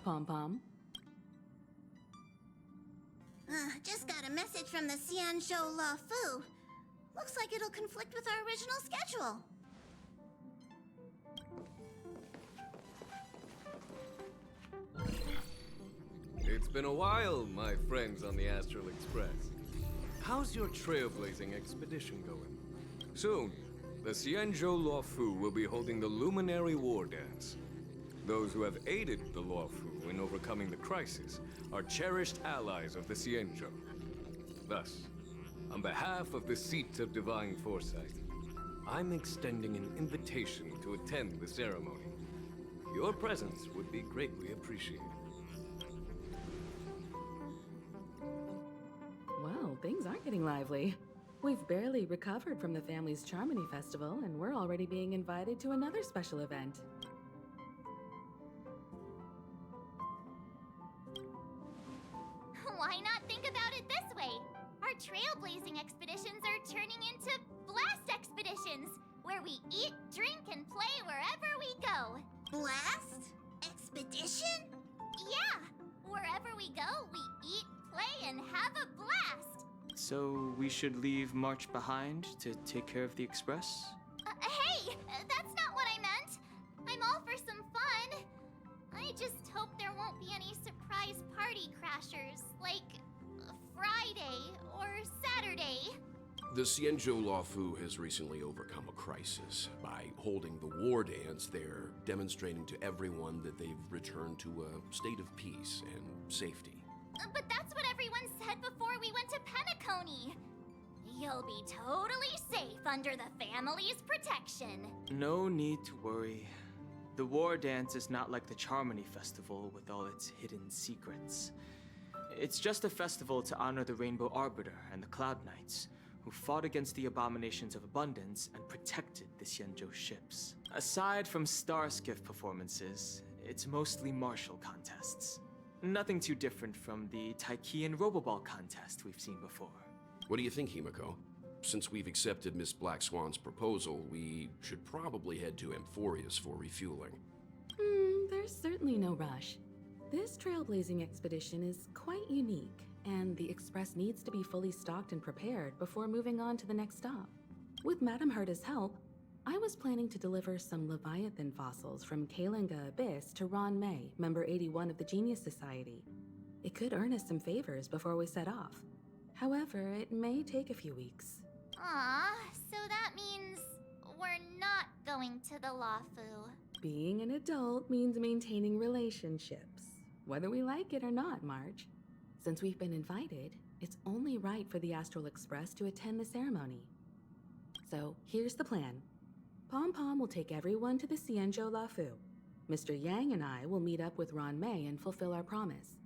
up, Pom-Pom? Just got a message from the Xianzhou La Fu. Looks like it'll conflict with our original schedule. It's been a while, my friends on the Astral Express. How's your trailblazing expedition going? Soon, the Xianzhou Luofu will be holding the Luminary War Dance. Those who have aided the Luofu in overcoming the crisis are cherished allies of the Xianzhou. Thus, on behalf of the Seat of Divine Foresight, I'm extending an invitation to attend the ceremony. Your presence would be greatly appreciated. Well, things aren't getting lively. We've barely recovered from the family's Charmony Festival, and we're already being invited to another special event. Why not think about it this way? Our trailblazing expeditions are turning into blast expeditions, where we eat, drink, and play wherever we go. Blast? Expedition? Yeah, wherever we go, we eat, play, and have a blast. So we should leave March behind to take care of the Express? Hey, that's not what I meant. I'm all for some fun. I just hope there won't be any surprise party crashers, like Friday or Saturday. The Xianzhou Luofu has recently overcome a crisis. By holding the war dance, they're demonstrating to everyone that they've returned to a state of peace and safety. But that's what everyone said before we went to Penacony. You'll be totally safe under the family's protection. No need to worry. The war dance is not like the Charmony Festival with all its hidden secrets. It's just a festival to honor the Rainbow Arbiter and the Cloud Knights, who fought against the abominations of abundance and protected the Xianzhou ships. Aside from star skiff performances, it's mostly martial contests. Nothing too different from the Taiki and Roboball contest we've seen before. What do you think, Himiko? Since we've accepted Miss Black Swan's proposal, we should probably head to Amphorius for refueling. There's certainly no rush. This trailblazing expedition is quite unique, and the Express needs to be fully stocked and prepared before moving on to the next stop. With Madame Herta's help, I was planning to deliver some Leviathan fossils from Kalinga Abyss to Ron May, member 81 of the Genius Society. It could earn us some favors before we set off. However, it may take a few weeks. Aw, so that means we're not going to the Luofu. Being an adult means maintaining relationships, whether we like it or not, Marge. Since we've been invited, it's only right for the Astral Express to attend the ceremony. So here's the plan. Pom-Pom will take everyone to the Xianzhou Luofu. Mr. Yang and I will meet up with Ron May and fulfill our promise.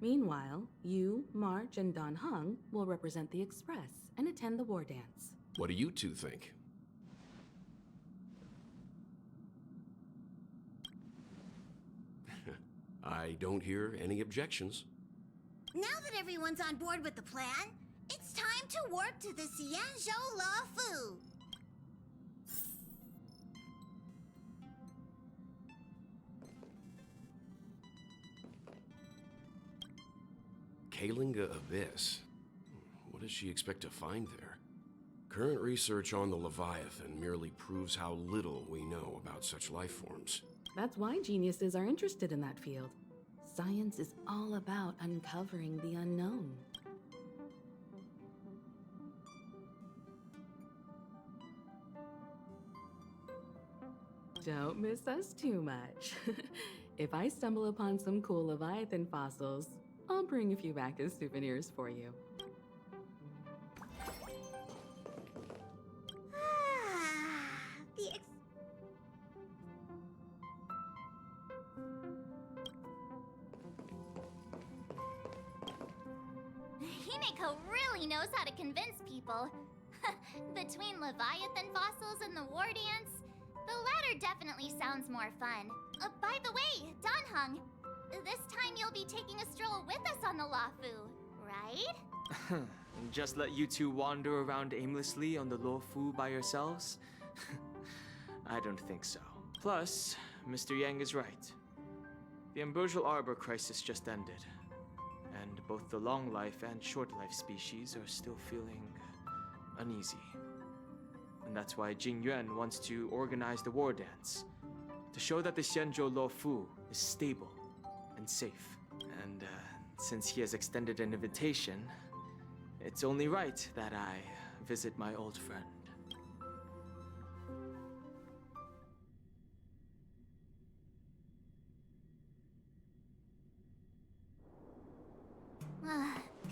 Meanwhile, you, March, and Don Hung will represent the Express and attend the war dance. What do you two think? I don't hear any objections. Now that everyone's on board with the plan, it's time to warp to the Xianzhou Luofu. Kalinga Abyss. What does she expect to find there? Current research on the Leviathan merely proves how little we know about such life forms. That's why geniuses are interested in that field. Science is all about uncovering the unknown. Don't miss us too much. If I stumble upon some cool Leviathan fossils, I'll bring a few back as souvenirs for you. Himiko really knows how to convince people. Between Leviathan fossils and the war dance, the latter definitely sounds more fun. By the way, Don Hung, this time you'll be taking a stroll with us on the Luofu, right? Just let you two wander around aimlessly on the Luofu by yourselves? I don't think so. Plus, Mr. Yang is right. The Ambrosial Arbor crisis just ended, and both the long life and short life species are still feeling uneasy. And that's why Jing Yuan wants to organize the war dance, to show that the Xianzhou Luofu is stable and safe. And since he has extended an invitation, it's only right that I visit my old friend.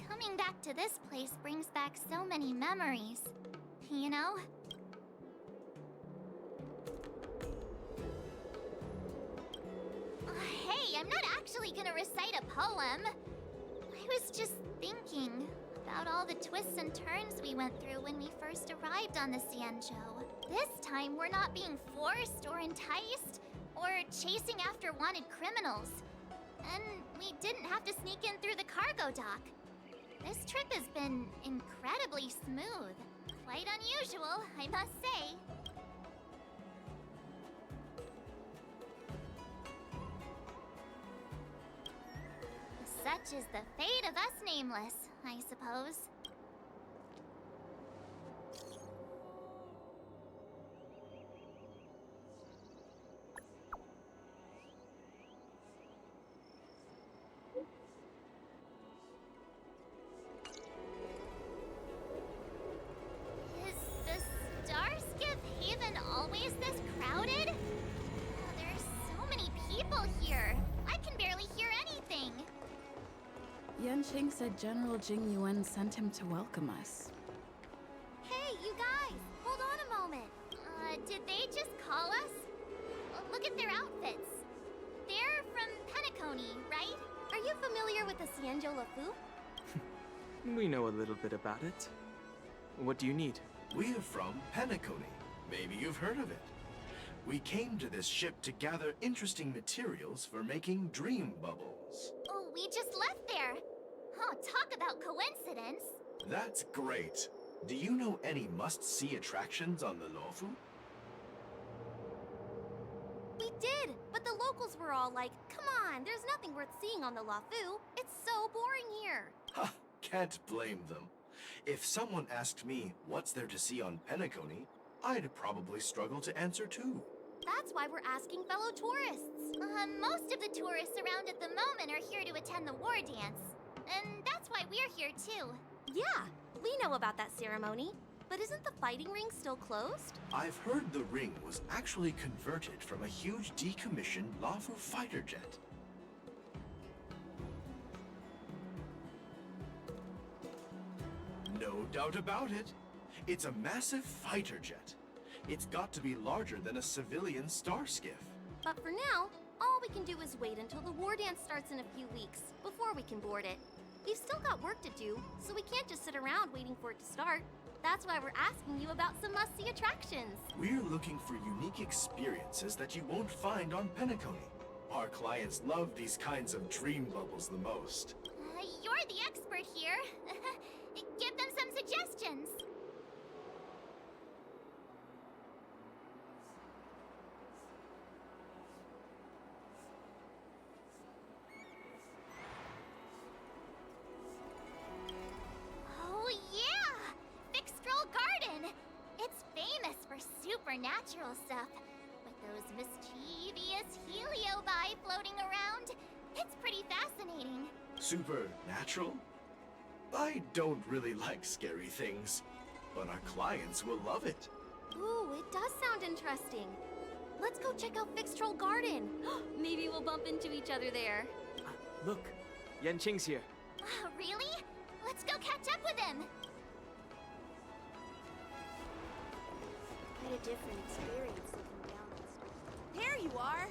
Coming back to this place brings back so many memories, you know? Hey, I'm not actually gonna recite a poem. I was just thinking about all the twists and turns we went through when we first arrived on the Xianzhou. This time, we're not being forced or enticed or chasing after wanted criminals. And we didn't have to sneak in through the cargo dock. This trip has been incredibly smooth. Quite unusual, I must say. Such is the fate of us nameless, I suppose. Is the Starskiff Haven always this crowded? There's so many people here. I can barely hear anything. Yanqing said General Jing Yuan sent him to welcome us. Hey, you guys! Hold on a moment. Did they just call us? Look at their outfits. They're from Penacony, right? Are you familiar with the Xianzhou Luofu? We know a little bit about it. What do you need? We're from Penacony. Maybe you've heard of it. We came to this ship to gather interesting materials for making dream bubbles. Oh, we just left there. Oh, talk about coincidence. That's great. Do you know any must-see attractions on the Luofu? We did, but the locals were all like, come on, there's nothing worth seeing on the Luofu. It's so boring here. Ha! Can't blame them. If someone asked me what's there to see on Penacony, I'd probably struggle to answer too. That's why we're asking fellow tourists. Most of the tourists around at the moment are here to attend the war dance. And that's why we're here too. Yeah, we know about that ceremony. But isn't the fighting ring still closed? I've heard the ring was actually converted from a huge decommissioned Luofu fighter jet. No doubt about it. It's a massive fighter jet. It's got to be larger than a civilian starskiff. But for now, all we can do is wait until the war dance starts in a few weeks, before we can board it. We've still got work to do, so we can't just sit around waiting for it to start. That's why we're asking you about some must-see attractions. We're looking for unique experiences that you won't find on Penacony. Our clients love these kinds of dream bubbles the most. You're the expert here. Give them some suggestions. Oh yeah! Fixtrol Garden! It's famous for supernatural stuff. With those mischievous heliobi floating around. It's pretty fascinating. Supernatural? I don't really like scary things, but our clients will love it. Ooh, it does sound interesting. Let's go check out Fixtrol Garden. Maybe we'll bump into each other there. Look, Yanqing's here. Really? Let's go catch up with him. Quite a different experience looking down on stuff. There you are!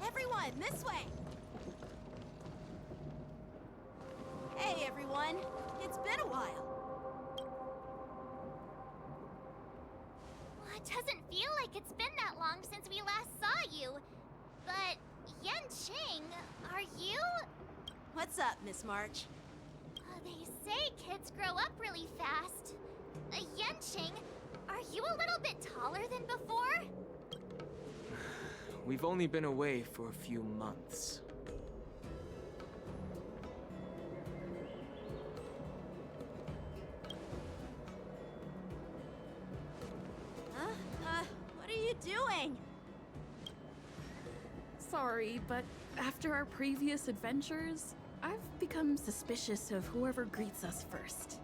Everyone, this way! Hey, everyone! It's been a while. It doesn't feel like it's been that long since we last saw you. But, Yanqing, are you? What's up, Miss March? They say kids grow up really fast. Yanqing, are you a little bit taller than before? We've only been away for a few months. doing? Sorry, but after our previous adventures, I've become suspicious of whoever greets us first.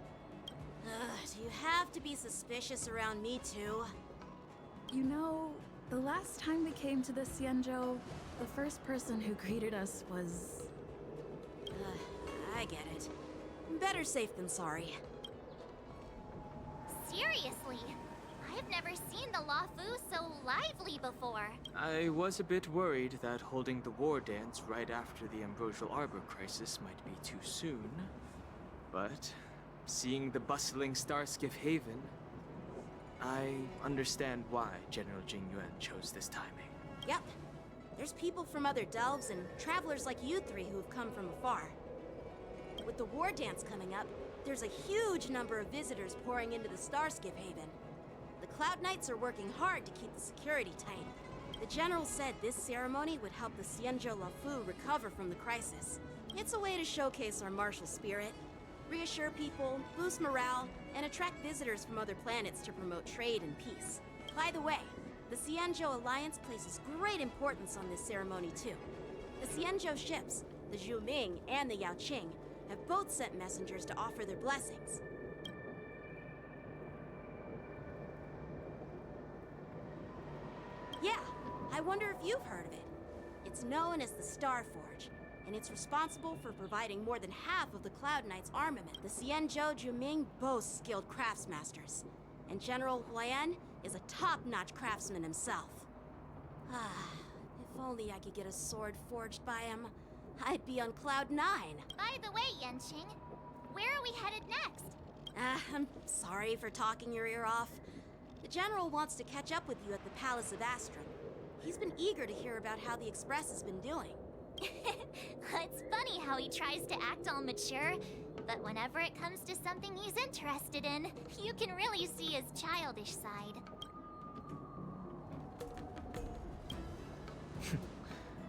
Do you have to be suspicious around me too? You know, the last time we came to the Xianzhou, the first person who greeted us was... I get it. Better safe than sorry. Seriously, I've never seen the Luofu so lively before. I was a bit worried that holding the war dance right after the Ambrosial Arbor crisis might be too soon. But seeing the bustling Starskiff Haven, I understand why General Jingyuan chose this timing. Yep. There's people from other delves and travelers like you three who've come from afar. With the war dance coming up, there's a huge number of visitors pouring into the Starskiff Haven. The Cloud Knights are working hard to keep the security tight. The General said this ceremony would help the Xianzhou Luofu recover from the crisis. It's a way to showcase our martial spirit, reassure people, boost morale, and attract visitors from other planets to promote trade and peace. By the way, the Xianzhou Alliance places great importance on this ceremony too. The Xianzhou ships, the Zhuming and the Yaoqing, have both sent messengers to offer their blessings. Yeah, I wonder if you've heard of it. It's known as the Star Forge, and it's responsible for providing more than half of the Cloud Knight's armament. The Xianzhou Zhuming boasts skilled craftsmasters, and General Huayan is a top-notch craftsman himself. If only I could get a sword forged by him, I'd be on Cloud 9. By the way, Yanqing, where are we headed next? I'm sorry for talking your ear off. The General wants to catch up with you at the Palace of Astrum. He's been eager to hear about how the Express has been doing. It's funny how he tries to act all mature, but whenever it comes to something he's interested in, you can really see his childish side.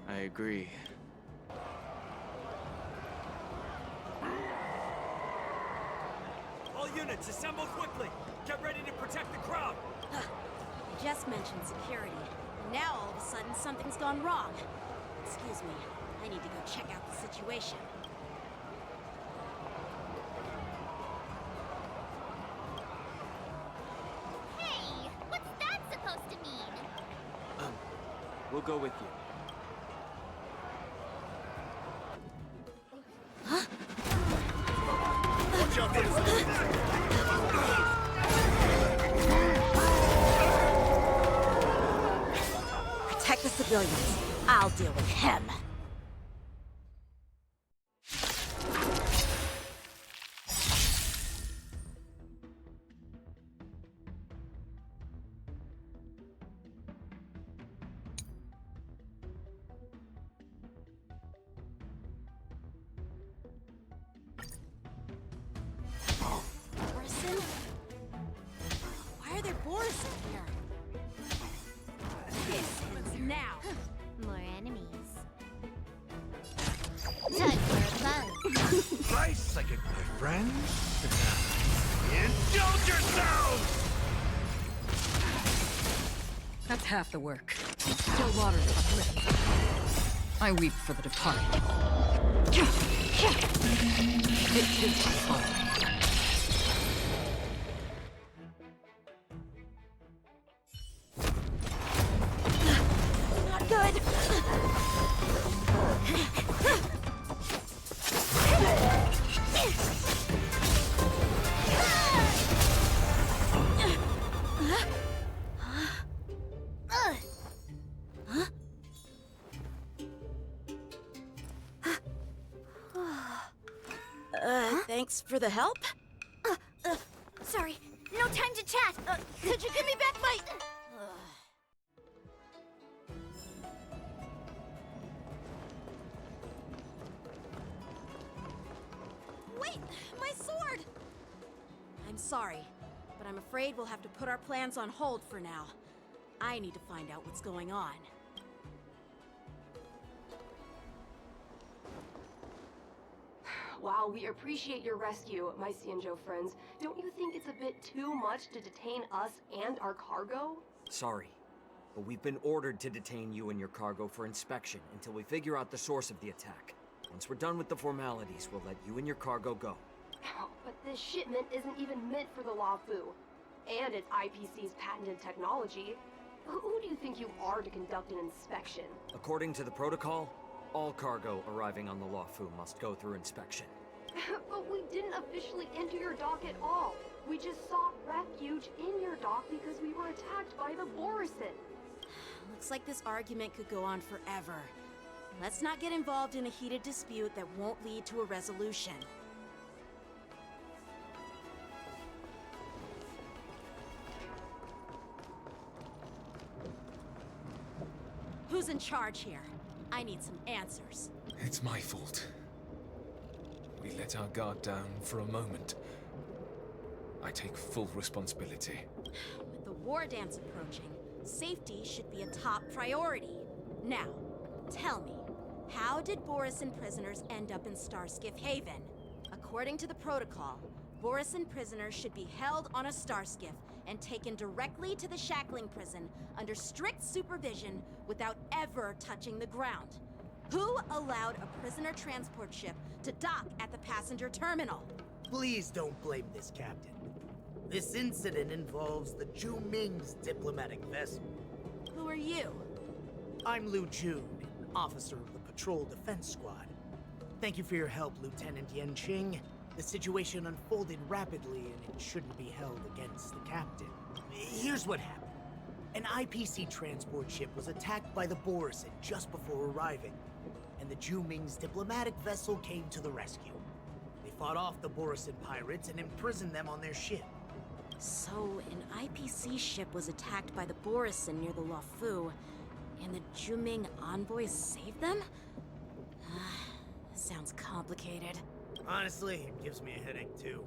I agree. All units, assemble quickly! Get ready to protect the crowd! I just mentioned security, and now all of a sudden something's gone wrong. Excuse me, I need to go check out the situation. Hey, what's that supposed to mean? We'll go with you. Watch out for the Protect the civilians. I'll deal with him. Borison? Why are there Borison here? This ends now. More enemies. Time for a buzz. Rice second, my friends. Indulge yourselves! That's half the work. Still water uplifted. I weep for the departed. It too shall fall. Not good. Thanks for the help. Sorry, no time to chat. Could you give me back my... Wait, my sword! I'm sorry, but I'm afraid we'll have to put our plans on hold for now. I need to find out what's going on. While we appreciate your rescue, my Xianzhou friends, don't you think it's a bit too much to detain us and our cargo? Sorry. but we've been ordered to detain you and your cargo for inspection until we figure out the source of the attack. Once we're done with the formalities, we'll let you and your cargo go. Oh, but this shipment isn't even meant for the Luofu. And it's IPC's patented technology. Who do you think you are to conduct an inspection? According to the protocol, all cargo arriving on the Luofu must go through inspection. But we didn't officially enter your dock at all. We just sought refuge in your dock because we were attacked by the Borisin. Looks like this argument could go on forever. Let's not get involved in a heated dispute that won't lead to a resolution. Who's in charge here? I need some answers. It's my fault. We let our guard down for a moment. I take full responsibility. With the war dance approaching, safety should be a top priority. Now, tell me, how did Borisin prisoners end up in Starskiff Haven? According to the protocol, Borisin prisoners should be held on a Starskiff and taken directly to the shackling prison under strict supervision without ever touching the ground. Who allowed a prisoner transport ship to dock at the passenger terminal? Please don't blame this captain. This incident involves the Zhu Ming's diplomatic vessel. Who are you? I'm Lu Jun, officer of the Patrol Defense Squad. Thank you for your help, Lieutenant Yanqing. The situation unfolded rapidly and it shouldn't be held against the captain. Here's what happened. An IPC transport ship was attacked by the Borisin just before arriving, and the Zhu Ming's diplomatic vessel came to the rescue. They fought off the Borisin pirates and imprisoned them on their ship. So, an IPC ship was attacked by the Borisin near the Luofu, and the Zhu Ming envoys saved them? Sounds complicated. Honestly, it gives me a headache too.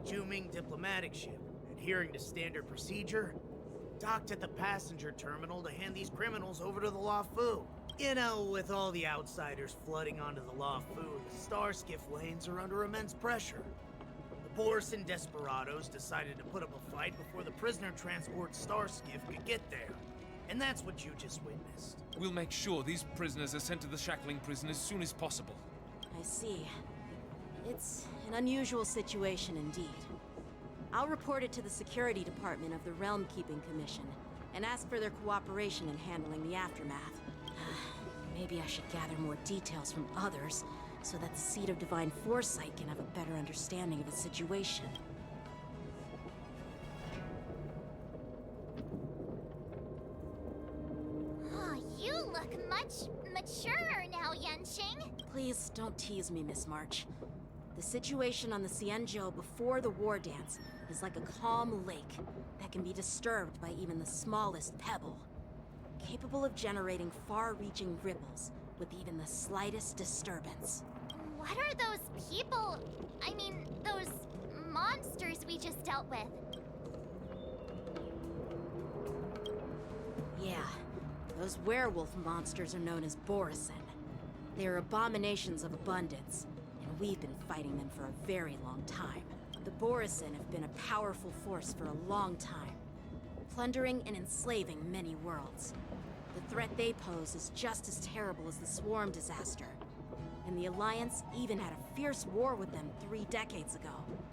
The Zhu Ming diplomatic ship, adhering to standard procedure, docked at the passenger terminal to hand these criminals over to the Luofu. You know, with all the outsiders flooding onto the Luofu, the Starskiff lanes are under immense pressure. The Borisin desperados decided to put up a fight before the prisoner transport Starskiff could get there. And that's what you just witnessed. We'll make sure these prisoners are sent to the shackling prison as soon as possible. I see. It's an unusual situation indeed. I'll report it to the security department of the Realm Keeping Commission and ask for their cooperation in handling the aftermath. Maybe I should gather more details from others so that the Seat of Divine Foresight can have a better understanding of the situation. Oh, you look much maturer now, Yanqing. Please don't tease me, Miss March. The situation on the Xianzhou before the war dance is like a calm lake that can be disturbed by even the smallest pebble, capable of generating far-reaching ripples with even the slightest disturbance. What are those people? I mean, those monsters we just dealt with? Yeah, those werewolf monsters are known as Borisin. They're abominations of abundance, and we've been fighting them for a very long time. The Borisin have been a powerful force for a long time, plundering and enslaving many worlds. The threat they pose is just as terrible as the Swarm disaster, and the Alliance even had a fierce war with them 3 decades ago.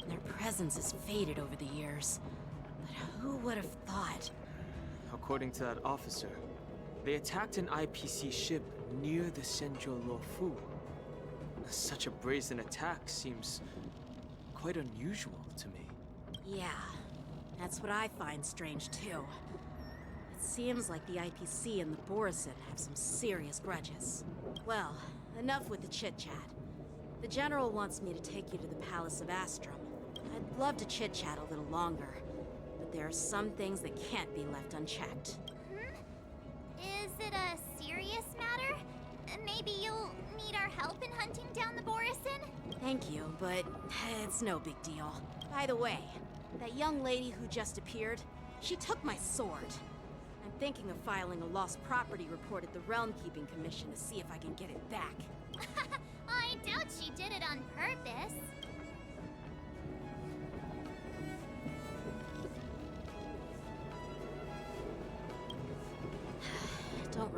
Their presence has faded over the years, but who would have thought? According to that officer, they attacked an IPC ship near the Zhenjiu Luofu. Such a brazen attack seems quite unusual to me. Yeah, that's what I find strange too. It seems like the IPC and the Borisin have some serious grudges. Well, enough with the chit-chat. The General wants me to take you to the Palace of Astrum. I'd love to chit-chat a little longer, but there are some things that can't be left unchecked. Is it a serious matter? Maybe you'll need our help in hunting down the Borisin? Thank you, but it's no big deal. By the way, that young lady who just appeared, she took my sword. I'm thinking of filing a lost property report at the Realm Keeping Commission to see if I can get it back. I doubt she did it on purpose.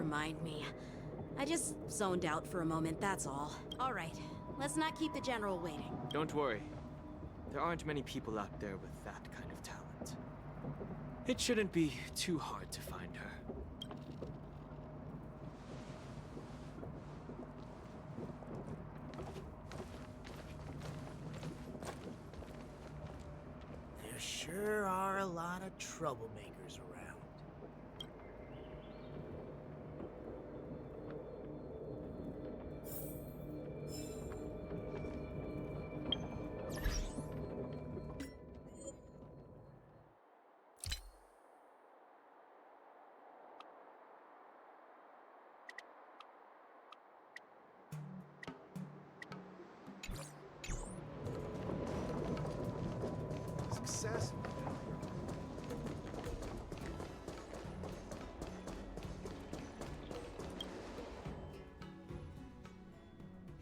remind me. I just zoned out for a moment, that's all. All right, let's not keep the General waiting. Don't worry. There aren't many people out there with that kind of talent. It shouldn't be too hard to find her. There sure are a lot of troublemakers around. Success.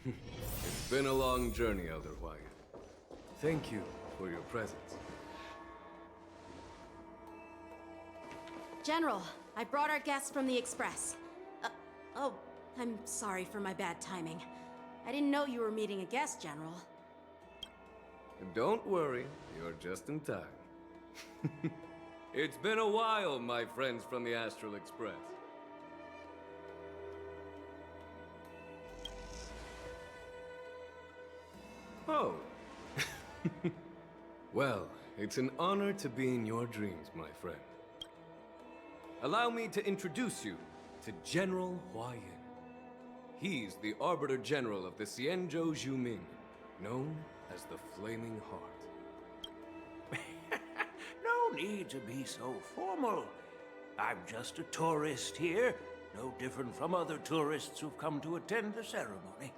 It's been a long journey, Elder Wyatt. Thank you for your presence. General, I brought our guests from the Express. Oh, I'm sorry for my bad timing. I didn't know you were meeting a guest, General. Don't worry, you're just in time. It's been a while, my friends from the Astral Express. Oh. Well, it's an honor to be in your dreams, my friend. Allow me to introduce you to General Hua Yin. He's the Arbiter General of the Xianzhou Zhuming, known as the Flaming Heart. No need to be so formal. I'm just a tourist here, no different from other tourists who've come to attend the ceremony.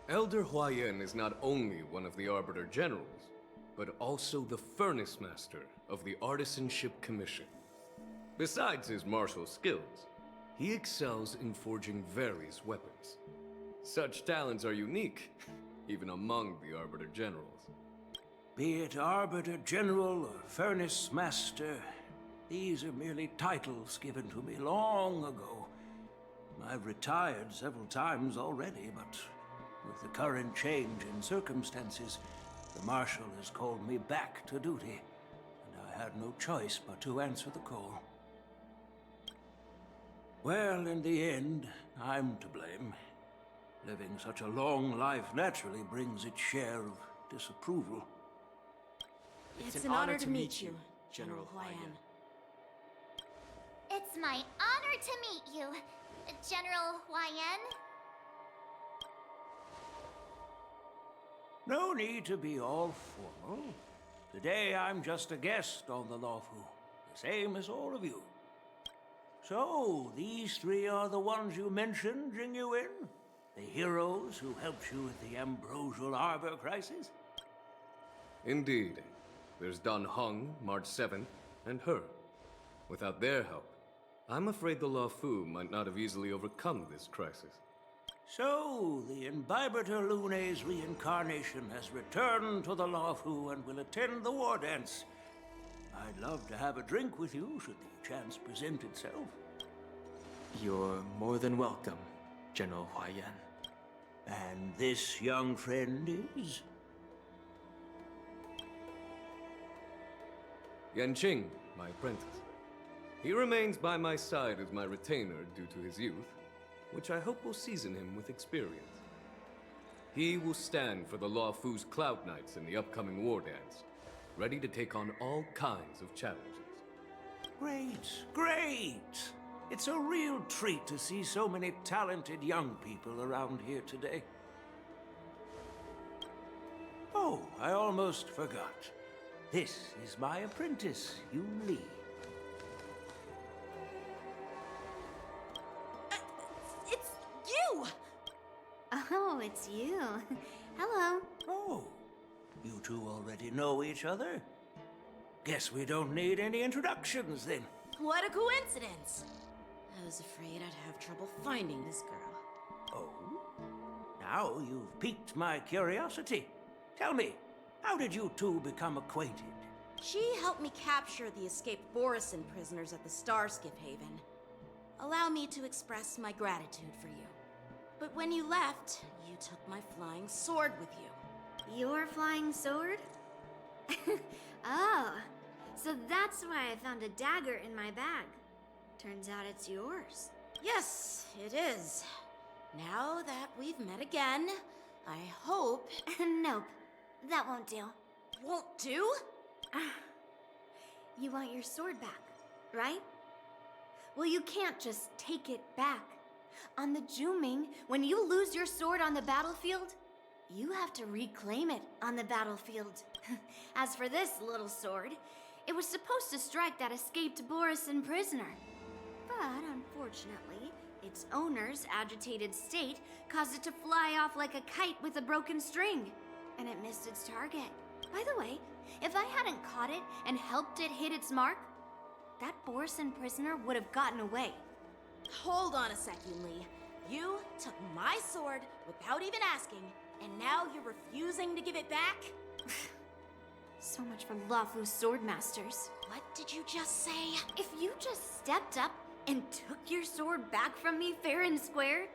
Elder Hua Yin is not only one of the Arbiter Generals, but also the Furnace Master of the Artisanship Commission. Besides his martial skills, he excels in forging various weapons. Such talents are unique, even among the Arbiter Generals. Be it Arbiter General or Furnace Master, these are merely titles given to me long ago. I've retired several times already, but with the current change in circumstances, the Marshal has called me back to duty, and I had no choice but to answer the call. Well, in the end, I'm to blame. Living such a long life naturally brings its share of disapproval. It's an honor to meet you, General Hua Yin. It's my honor to meet you, General Hua Yin. No need to be all formal. Today I'm just a guest on the Lawfu, the same as all of you. So, these three are the ones you mentioned, Jingyuin? The heroes who helped you with the Ambrosial Arbor crisis? Indeed. There's Don Hong, March 7th, and her. Without their help, I'm afraid the Lawfu might not have easily overcome this crisis. So, the Imbibitor Lune's reincarnation has returned to the Lawfu and will attend the war dance. I'd love to have a drink with you should the chance present itself. You're more than welcome, General Hua Yin. And this young friend is? Yanqing, my apprentice. He remains by my side as my retainer due to his youth, which I hope will season him with experience. He will stand for the Lawfu's Cloud Knights in the upcoming war dance, ready to take on all kinds of challenges. Great, great! It's a real treat to see so many talented young people around here today. Oh, I almost forgot. This is my apprentice, Yun Li. It's you! Oh, it's you. Hello. Oh, you two already know each other? Guess we don't need any introductions then. What a coincidence! I was afraid I'd have trouble finding this girl. Oh? Now you've piqued my curiosity. Tell me, how did you two become acquainted? She helped me capture the escaped Borison prisoners at the Starskiff Haven. allow me to express my gratitude for you. But when you left, you took my flying sword with you. Your flying sword? Oh, so that's why I found a dagger in my bag. Turns out it's yours. Yes, it is. Now that we've met again, I hope... Nope, that won't do. Won't do? You want your sword back, right? Well, you can't just take it back. On the Juming, when you lose your sword on the battlefield, you have to reclaim it on the battlefield. As for this little sword, it was supposed to strike that escaped Borisin prisoner. But unfortunately, its owner's agitated state caused it to fly off like a kite with a broken string, and it missed its target. By the way, if I hadn't caught it and helped it hit its mark, that Borisin prisoner would have gotten away. Hold on a sec, Yunli. You took my sword without even asking, and now you're refusing to give it back? So much for Lafu's swordmasters. What did you just say? If you just stepped up and took your sword back from me fair and square,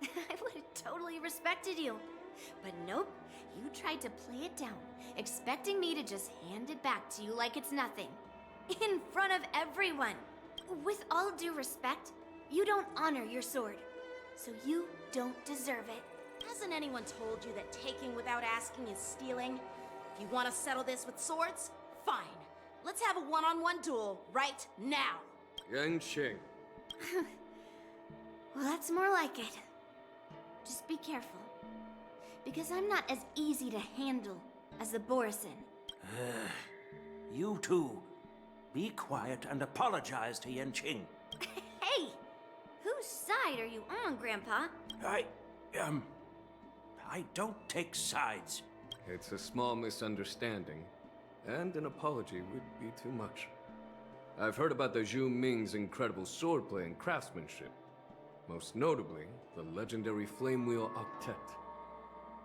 I would have totally respected you. But nope, you tried to play it down, expecting me to just hand it back to you like it's nothing. In front of everyone. With all due respect, you don't honor your sword, so you don't deserve it. Hasn't anyone told you that taking without asking is stealing? If you want to settle this with swords, fine. Let's have a one-on-one duel right now. Yanqing. Well, that's more like it. Just be careful, because I'm not as easy to handle as the Borisin. You two, be quiet and apologize to Yanqing. Hey! Whose side are you on, Grandpa? I don't take sides. It's a small misunderstanding, and an apology would be too much. I've heard about the Zhu Ming's incredible swordplay and craftsmanship. Most notably, the legendary Flame Wheel Octet.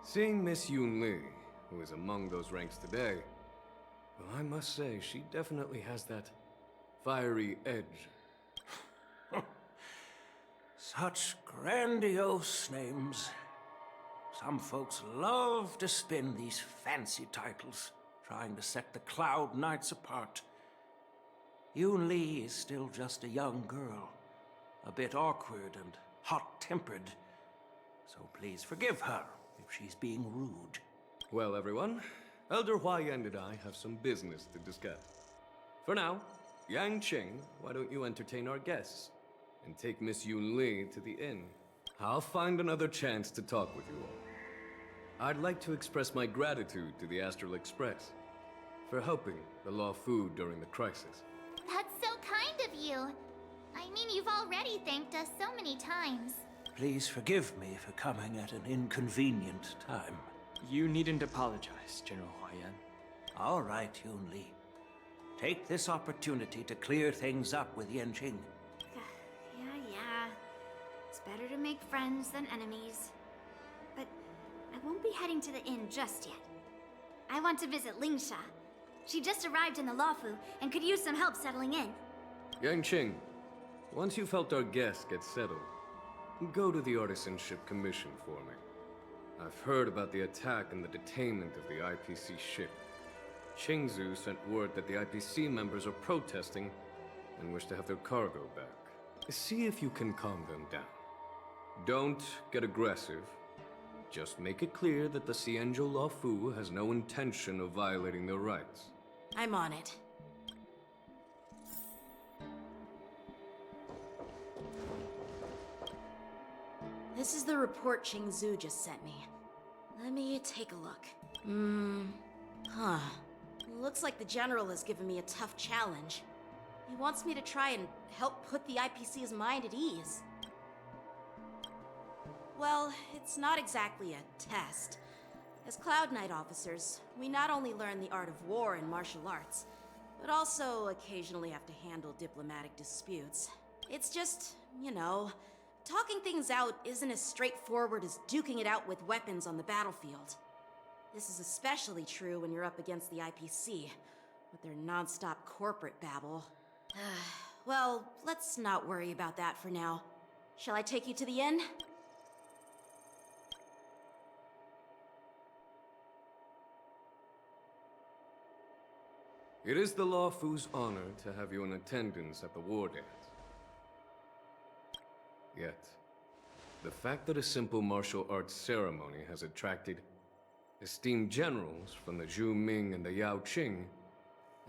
Seeing Miss Yunli, who is among those ranks today, well, I must say, she definitely has that fiery edge. Such grandiose names. Some folks love to spin these fancy titles, trying to set the Cloud Knights apart. Yunli is still just a young girl, a bit awkward and hot-tempered. So please forgive her if she's being rude. Well, everyone, Elder Huayan and I have some business to discuss. For now, Yanqing, why don't you entertain our guests and take Miss Yunli to the inn? I'll find another chance to talk with you all. I'd like to express my gratitude to the Astral Express for helping the Law Fu during the crisis. That's so kind of you. I mean, you've already thanked us so many times. Please forgive me for coming at an inconvenient time. You needn't apologize, General Huayan. All right, Yunli. Take this opportunity to clear things up with Yanqing. Yeah. It's better to make friends than enemies. But I won't be heading to the inn just yet. I want to visit Lingsha. She just arrived in the Luofu and could use some help settling in. Yanqing, once you've helped our guests get settled, go to the Artisanship Commission for me. I've heard about the attack and the detainment of the IPC ship. Qingzu sent word that the IPC members are protesting and wish to have their cargo back. See if you can calm them down. Don't get aggressive. Just make it clear that the Xianzhou Luofu has no intention of violating their rights. I'm on it. This is the report Qingzu just sent me. Let me take a look. Looks like the General has given me a tough challenge. He wants me to try and help put the IPC's mind at ease. Well, it's not exactly a test. As Cloud Knight officers, we not only learn the art of war and martial arts, but also occasionally have to handle diplomatic disputes. It's just, you know, talking things out isn't as straightforward as duking it out with weapons on the battlefield. This is especially true when you're up against the IPC, with their non-stop corporate babble. Well, let's not worry about that for now. Shall I take you to the inn? It is the Law Fu's honor to have you in attendance at the war dance. Yet, the fact that a simple martial arts ceremony has attracted esteemed generals from the Zhu Ming and the Yao Qing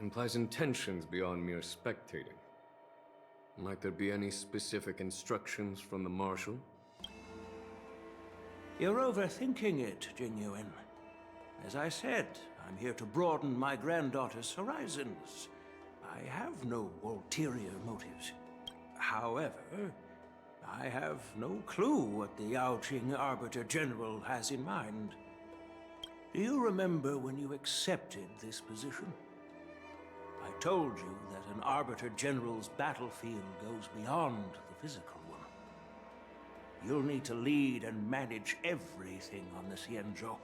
implies intentions beyond mere spectating. Might there be any specific instructions from the Marshal? You're overthinking it, Jingyuan. As I said, I'm here to broaden my granddaughter's horizons. I have no ulterior motives. However, I have no clue what the Yao Qing Arbiter General has in mind. Do you remember when you accepted this position? I told you that an Arbiter General's battlefield goes beyond the physical one. You'll need to lead and manage everything on the Xianzhou.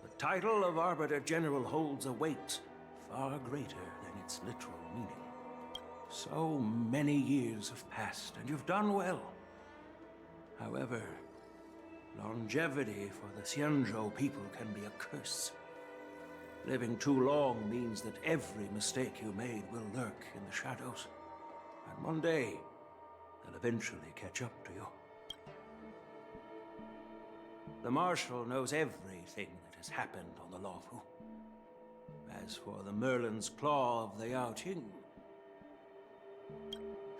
The title of Arbiter General holds a weight far greater than its literal meaning. So many years have passed, and you've done well. However, longevity for the Xianzhou people can be a curse. Living too long means that every mistake you made will lurk in the shadows. And one day, they'll eventually catch up to you. The Marshal knows everything that has happened on the Lawfu. As for the Merlin's Claw of the Yao Qing,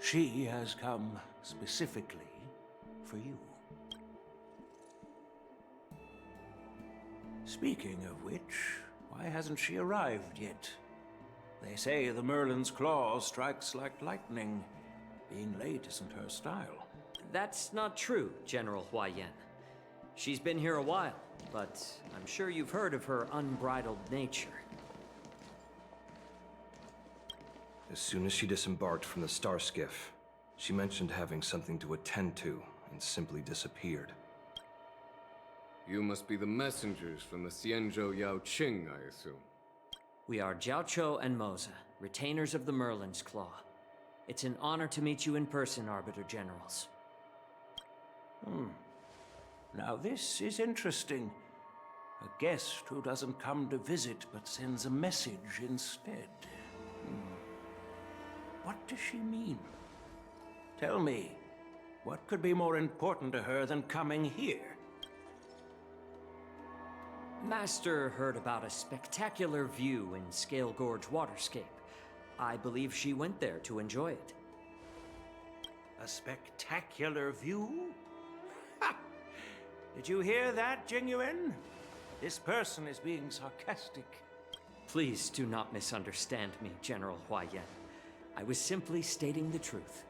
she has come specifically for you. Speaking of which, why hasn't she arrived yet? They say the Merlin's Claw strikes like lightning. Being late isn't her style. That's not true, General Huayan. She's been here a while, but I'm sure you've heard of her unbridled nature. As soon as she disembarked from the star skiff, she mentioned having something to attend to and simply disappeared. You must be the messengers from the Xianzhou Yao Qing, I assume. We are Jiaoqiu and Moza, retainers of the Merlin's Claw. It's an honor to meet you in person, Arbiter Generals. Now this is interesting. A guest who doesn't come to visit but sends a message instead. What does she mean? Tell me, what could be more important to her than coming here? Master heard about a spectacular view in Scale Gorge Waterscape. I believe she went there to enjoy it. A spectacular view? Ha! Did you hear that, Jingyuan? This person is being sarcastic. Please do not misunderstand me, General Huayan. I was simply stating the truth.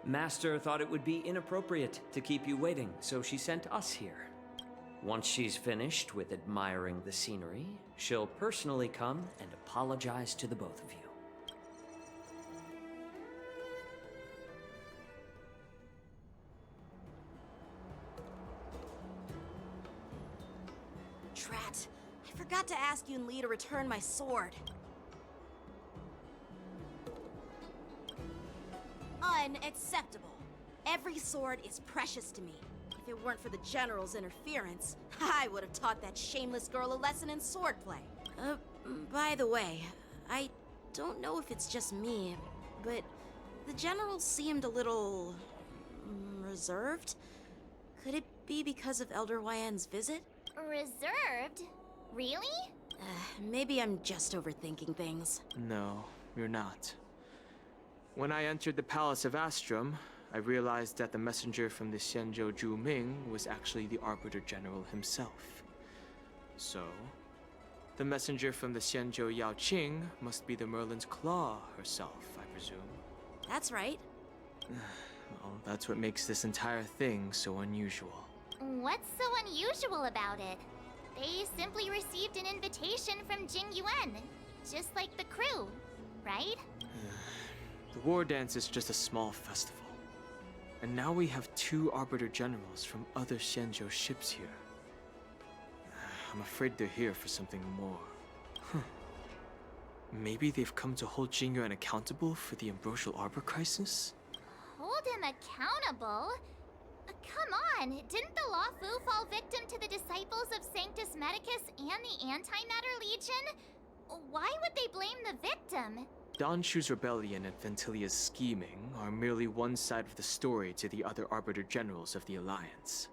Master thought it would be inappropriate to keep you waiting, so she sent us here. Once she's finished with admiring the scenery, she'll personally come and apologize to the both of you. Drat. I forgot to ask Yun Li to return my sword. Unacceptable. Every sword is precious to me. If it weren't for the General's interference, I would have taught that shameless girl a lesson in swordplay. By the way, I don't know if it's just me, but the General seemed a little reserved. Could it be because of Elder Huayan's visit? Reserved? Really? Maybe I'm just overthinking things. No, you're not. When I entered the Palace of Astrum, I realized that the messenger from the Xianzhou Zhu Ming was actually the Arbiter General himself. So, the messenger from the Xianzhou Yao Qing must be the Merlin's Claw herself, I presume. That's right. Well, that's what makes this entire thing so unusual. What's so unusual about it? They simply received an invitation from Jing Yuan, just like the crew, right? The war dance is just a small festival. And now we have 2 Arbiter Generals from other Xianzhou ships here. I'm afraid they're here for something more. Maybe they've come to hold Jingyuan accountable for the Ambrosial Arbor crisis? Hold him accountable? Come on, didn't the Lawfu fall victim to the disciples of Sanctus Medicus and the Antimatter Legion? Why would they blame the victim? Donshu's rebellion and Ventilia's scheming are merely one side of the story to the other Arbiter Generals of the Alliance.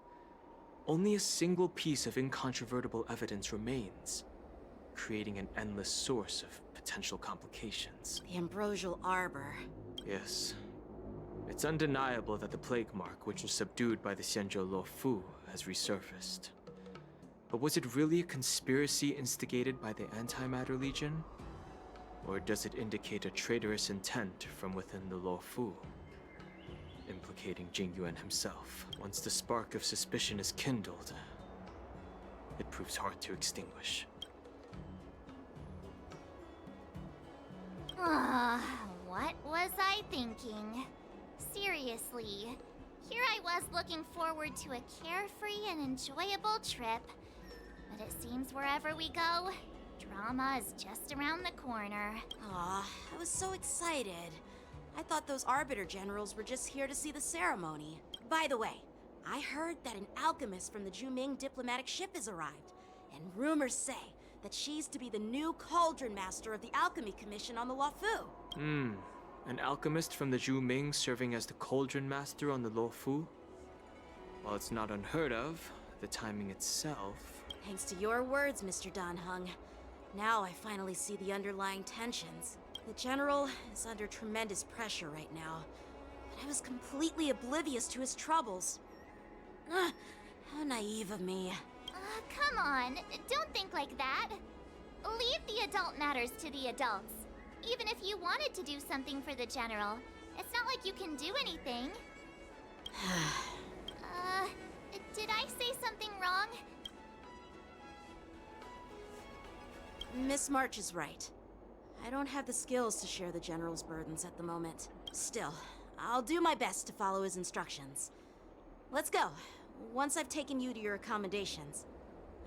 Only a single piece of incontrovertible evidence remains, creating an endless source of potential complications. The Ambrosial Arbor. Yes. It's undeniable that the plague mark, which was subdued by the Xianzhou Luofu, has resurfaced. But was it really a conspiracy instigated by the Antimatter Legion? Or does it indicate a traitorous intent from within the Luofu, implicating Jingyuan himself? Once the spark of suspicion is kindled, it proves hard to extinguish. What was I thinking? Seriously, here I was looking forward to a carefree and enjoyable trip, but it seems wherever we go, drama is just around the corner. Aw, I was so excited. I thought those Arbiter Generals were just here to see the ceremony. By the way, I heard that an alchemist from the Juming diplomatic ship has arrived, and rumors say that she's to be the new Cauldron Master of the Alchemy Commission on the Luofu. An alchemist from the Juming serving as the Cauldron Master on the Luofu? While it's not unheard of, the timing itself... Thanks to your words, Mr. Danheng. Now I finally see the underlying tensions. The General is under tremendous pressure right now, but I was completely oblivious to his troubles. How naive of me. Come on, don't think like that. Leave the adult matters to the adults. Even if you wanted to do something for the General, it's not like you can do anything. Did I say something wrong? Miss March is right. I don't have the skills to share the General's burdens at the moment. Still, I'll do my best to follow his instructions. Let's go. Once I've taken you to your accommodations,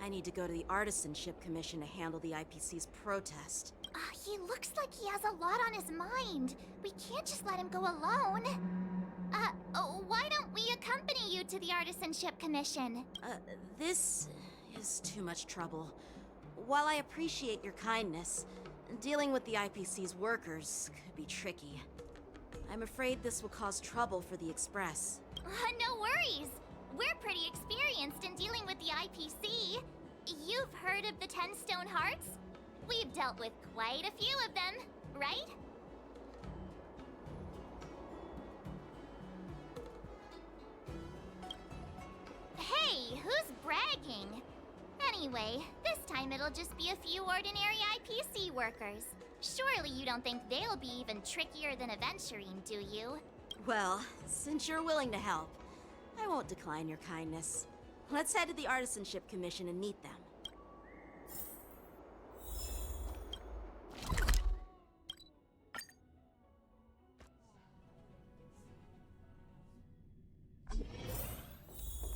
I need to go to the Artisanship Commission to handle the IPC's protest. He looks like he has a lot on his mind. We can't just let him go alone. Why don't we accompany you to the Artisanship Commission? This is too much trouble. While I appreciate your kindness, dealing with the IPC's workers could be tricky. I'm afraid this will cause trouble for the Express. No worries. We're pretty experienced in dealing with the IPC. You've heard of the 10 Stone Hearts? We've dealt with quite a few of them, right? Hey, who's bragging? Anyway, this time it'll just be a few ordinary IPC workers. Surely you don't think they'll be even trickier than Aventurine, do you? Well, since you're willing to help, I won't decline your kindness. Let's head to the Artisanship Commission and meet them.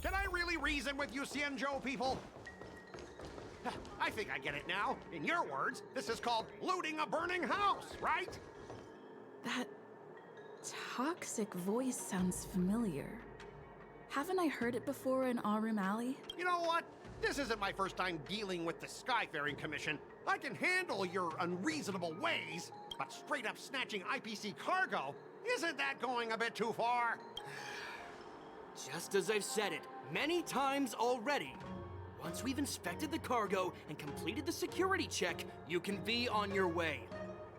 Can I really reason with you Xianzhou people? I think I get it now. In your words, this is called looting a burning house, right? That toxic voice sounds familiar. Haven't I heard it before in Aurum Alley? You know what? This isn't my first time dealing with the Skyfaring Commission. I can handle your unreasonable ways, but straight up snatching IPC cargo, isn't that going a bit too far? Just as I've said it many times already. Once we've inspected the cargo and completed the security check, you can be on your way.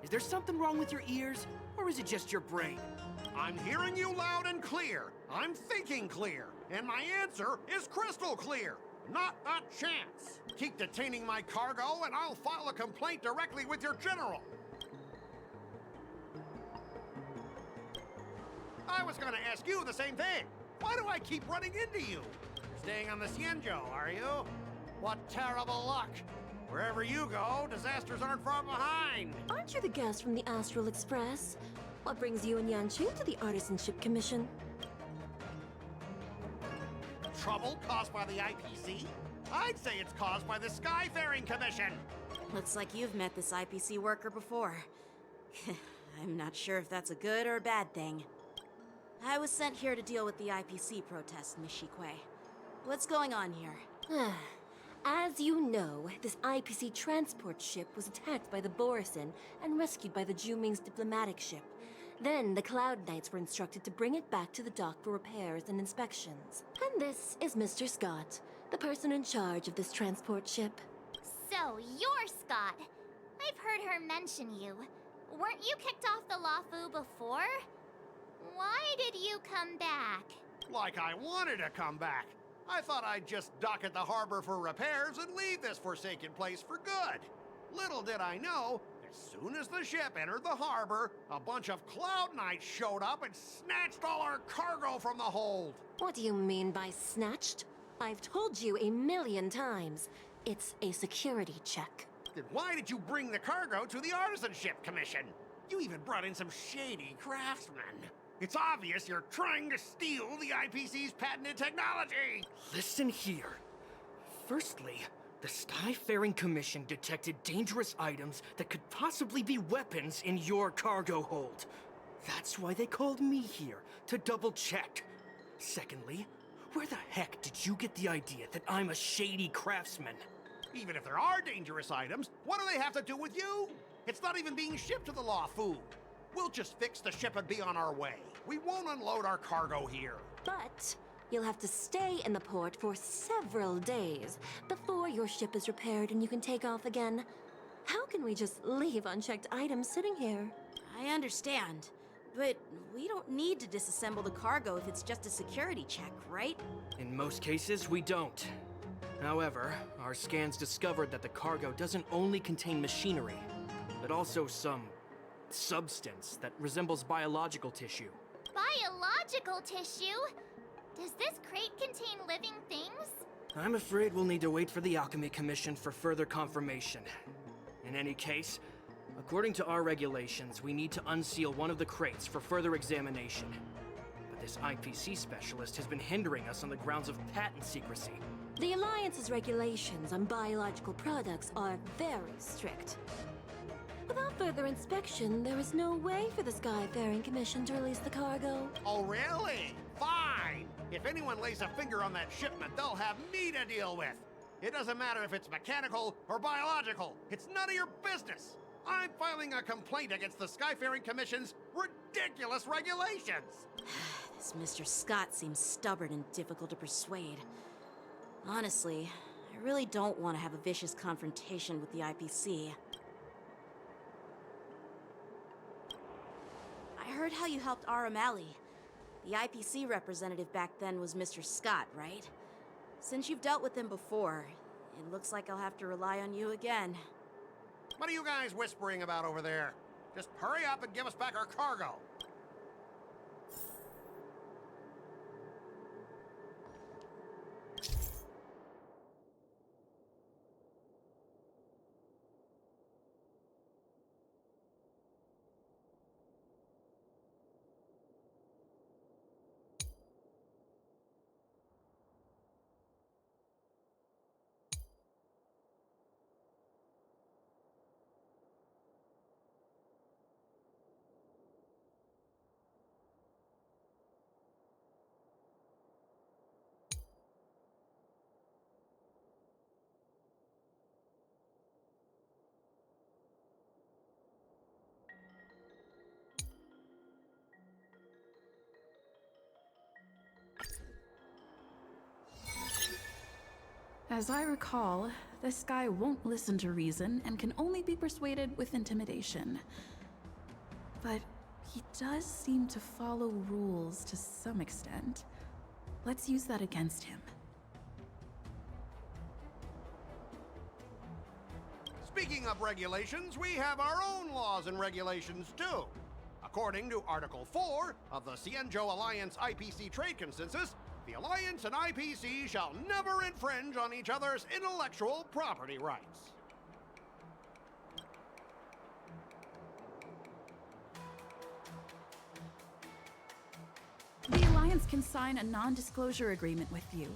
Is there something wrong with your ears, or is it just your brain? I'm hearing you loud and clear. I'm thinking clear. And my answer is crystal clear. Not a chance. Keep detaining my cargo and I'll file a complaint directly with your general. I was gonna ask you the same thing. Why do I keep running into you? Staying on the Xianzhou, are you? What terrible luck. Wherever you go, disasters aren't far behind. Aren't you the guest from the Astral Express? What brings you and Yanqing to the Artisanship Commission? Trouble caused by the IPC? I'd say it's caused by the Skyfaring Commission. Looks like you've met this IPC worker before. I'm not sure if that's a good or a bad thing. I was sent here to deal with the IPC protest, Miss Shikwe. What's going on here? As you know, this IPC transport ship was attacked by the Borisin and rescued by the Juming's diplomatic ship. Then the Cloud Knights were instructed to bring it back to the dock for repairs and inspections. And this is Mr. Scott, the person in charge of this transport ship. So, you're Scott. I've heard her mention you. Weren't you kicked off the Lafu before? Why did you come back? Like I wanted to come back. I thought I'd just dock at the harbor for repairs and leave this forsaken place for good. Little did I know, as soon as the ship entered the harbor, a bunch of Cloud Knights showed up and snatched all our cargo from the hold. What do you mean by snatched? I've told you 1,000,000 times. It's a security check. Then why did you bring the cargo to the Artisanship Commission? You even brought in some shady craftsmen. It's obvious you're trying to steal the IPC's patented technology! Listen here. Firstly, the Skyfaring Commission detected dangerous items that could possibly be weapons in your cargo hold. That's why they called me here, to double check. Secondly, where the heck did you get the idea that I'm a shady craftsman? Even if there are dangerous items, what do they have to do with you? It's not even being shipped to the Lafu. We'll just fix the ship and be on our way. We won't unload our cargo here. But you'll have to stay in the port for several days before your ship is repaired and you can take off again. How can we just leave unchecked items sitting here? I understand, but we don't need to disassemble the cargo if it's just a security check, right? In most cases, we don't. However, our scans discovered that the cargo doesn't only contain machinery, but also some substance that resembles biological tissue. Biological tissue? Does this crate contain living things? I'm afraid we'll need to wait for the Alchemy Commission for further confirmation. In any case, according to our regulations, we need to unseal one of the crates for further examination. But this IPC specialist has been hindering us on the grounds of patent secrecy. The Alliance's regulations on biological products are very strict. Without further inspection, there is no way for the Skyfaring Commission to release the cargo. Oh, really? Fine! If anyone lays a finger on that shipment, they'll have me to deal with. It doesn't matter if it's mechanical or biological. It's none of your business. I'm filing a complaint against the Skyfaring Commission's ridiculous regulations. This Mr. Scott seems stubborn and difficult to persuade. Honestly, I really don't want to have a vicious confrontation with the IPC. I heard how you helped Aramali. The IPC representative back then was Mr. Scott, right? Since you've dealt with him before, it looks like I'll have to rely on you again. What are you guys whispering about over there? Just hurry up and give us back our cargo. As I recall, this guy won't listen to reason and can only be persuaded with intimidation. But he does seem to follow rules to some extent. Let's use that against him. Speaking of regulations, we have our own laws and regulations too. According to Article 4 of the Xianzhou Alliance IPC Trade Consensus, the Alliance and IPC shall never infringe on each other's intellectual property rights. The Alliance can sign a non-disclosure agreement with you.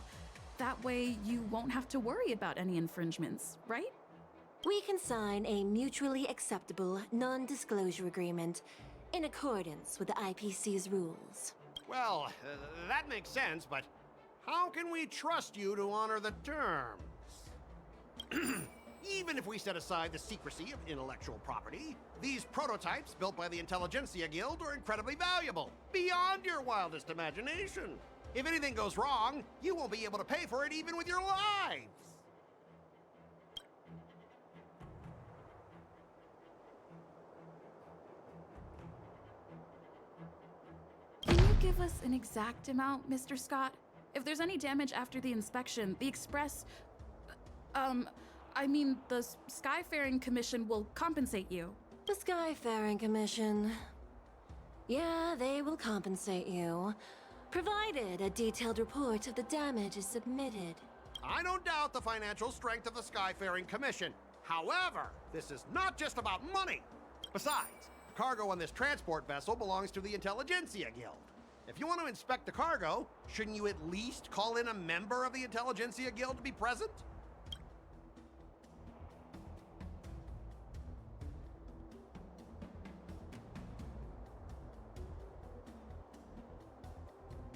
That way, you won't have to worry about any infringements, right? We can sign a mutually acceptable non-disclosure agreement in accordance with the IPC's rules. Well, that makes sense, but how can we trust you to honor the terms? Even if we set aside the secrecy of intellectual property, these prototypes built by the Intelligentsia Guild are incredibly valuable, beyond your wildest imagination. If anything goes wrong, you won't be able to pay for it even with your lives. Can you give us an exact amount, Mr. Scott? If there's any damage after the inspection, the Express... the Skyfaring Commission will compensate you. The Skyfaring Commission. Yeah, they will compensate you, provided a detailed report of the damage is submitted. I don't doubt the financial strength of the Skyfaring Commission. However, this is not just about money. Besides, the cargo on this transport vessel belongs to the Intelligentsia Guild. If you want to inspect the cargo, shouldn't you at least call in a member of the Intelligentsia Guild to be present?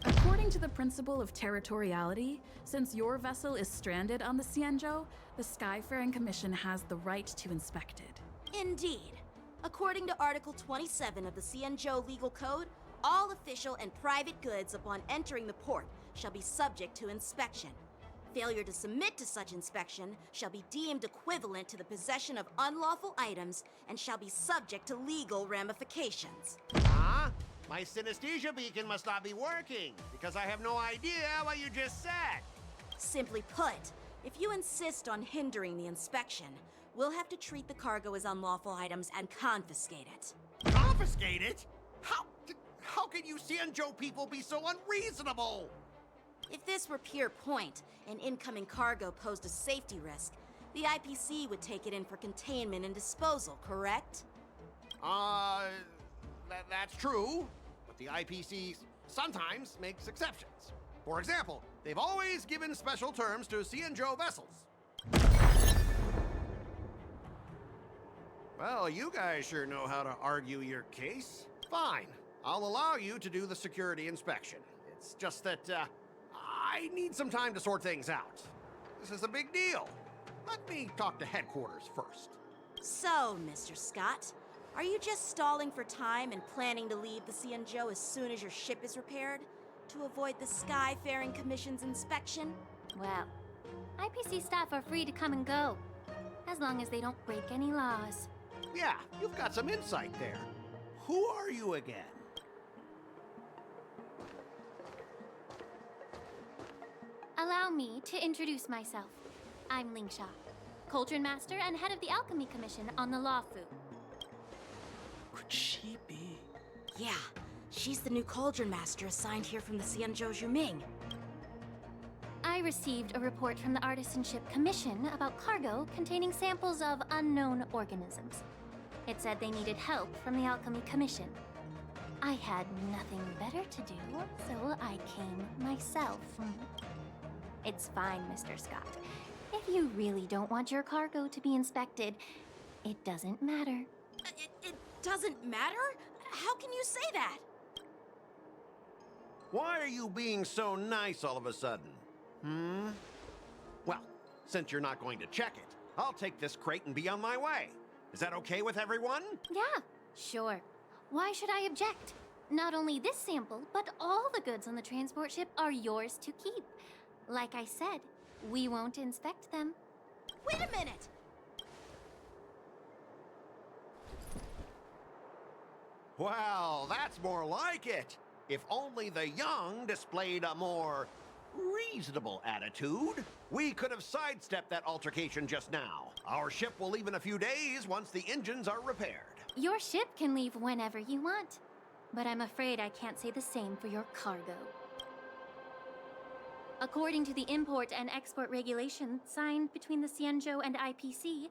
According to the principle of territoriality, since your vessel is stranded on the Cienjo, the Skyfaring Commission has the right to inspect it. Indeed. According to Article 27 of the Cienjo Legal Code, all official and private goods upon entering the port shall be subject to inspection. Failure to submit to such inspection shall be deemed equivalent to the possession of unlawful items and shall be subject to legal ramifications. Huh? My synesthesia beacon must not be working, because I have no idea what you just said. Simply put, if you insist on hindering the inspection, we'll have to treat the cargo as unlawful items and confiscate it. Confiscate it? How can you Cienjo people be so unreasonable? If this were pure point, and incoming cargo posed a safety risk, the IPC would take it in for containment and disposal, correct? That's true, but the IPC sometimes makes exceptions. For example, they've always given special terms to Cienjo vessels. Well, you guys sure know how to argue your case. Fine, I'll allow you to do the security inspection. It's just that, I need some time to sort things out. This is a big deal. Let me talk to headquarters first. So, Mr. Scott, are you just stalling for time and planning to leave the Cienjo as soon as your ship is repaired? To avoid the Skyfaring Commission's inspection? Well, IPC staff are free to come and go, as long as they don't break any laws. Yeah, you've got some insight there. Who are you again? Allow me to introduce myself. I'm Lingsha, Cauldron Master and head of the Alchemy Commission on the Lawfu. Could she be? Yeah, she's the new Cauldron Master assigned here from the Cienjo Juming. I received a report from the Artisanship Commission about cargo containing samples of unknown organisms. It said they needed help from the Alchemy Commission. I had nothing better to do, so I came myself. It's fine, Mr. Scott. If you really don't want your cargo to be inspected, it doesn't matter. It doesn't matter? How can you say that? Why are you being so nice all of a sudden? Well, since you're not going to check it, I'll take this crate and be on my way. Is that okay with everyone? Yeah, sure. Why should I object? Not only this sample, but all the goods on the transport ship are yours to keep. Like I said, we won't inspect them. Wait a minute! Well, that's more like it. If only the young displayed a more reasonable attitude, we could have sidestepped that altercation just now. Our ship will leave in a few days once the engines are repaired. Your ship can leave whenever you want, but I'm afraid I can't say the same for your cargo. According to the import and export regulations signed between the Cienjo and IPC,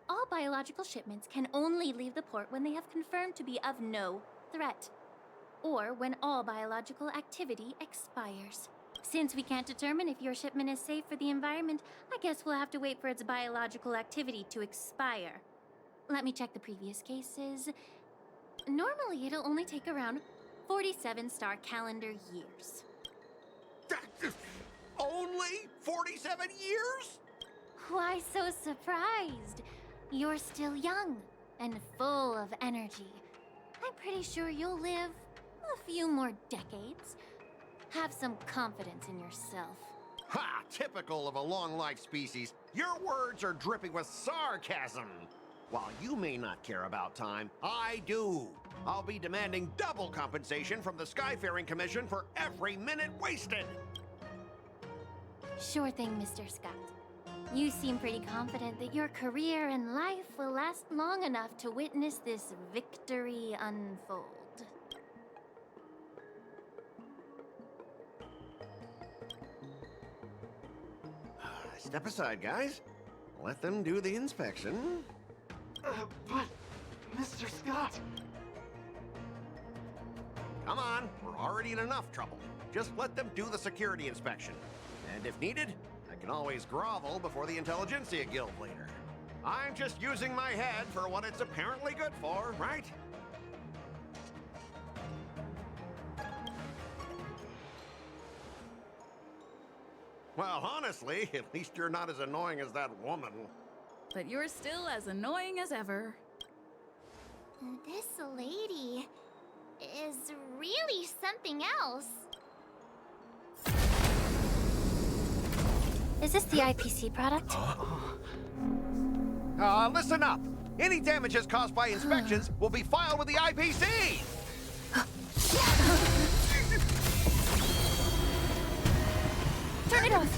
all biological shipments can only leave the port when they have confirmed to be of no threat, or when all biological activity expires. Since we can't determine if your shipment is safe for the environment, I guess we'll have to wait for its biological activity to expire. Let me check the previous cases. Normally, it'll only take around 47 star calendar years. Only 47 years? Why so surprised? You're still young and full of energy. I'm pretty sure you'll live a few more decades. Have some confidence in yourself. Ha! Typical of a long-life species. Your words are dripping with sarcasm. While you may not care about time, I do. I'll be demanding double compensation from the Skyfaring Commission for every minute wasted. Sure thing, Mr. Scott. You seem pretty confident that your career and life will last long enough to witness this victory unfold. Step aside, guys. Let them do the inspection. But, Mr. Scott... Come on, we're already in enough trouble. Just let them do the security inspection. And if needed, I can always grovel before the Intelligentsia Guild later. I'm just using my head for what it's apparently good for, right? Well, honestly, at least you're not as annoying as that woman. But you're still as annoying as ever. This lady is really something else. Is this the IPC product? Listen up. Any damages caused by inspections will be filed with the IPC! Turn it off!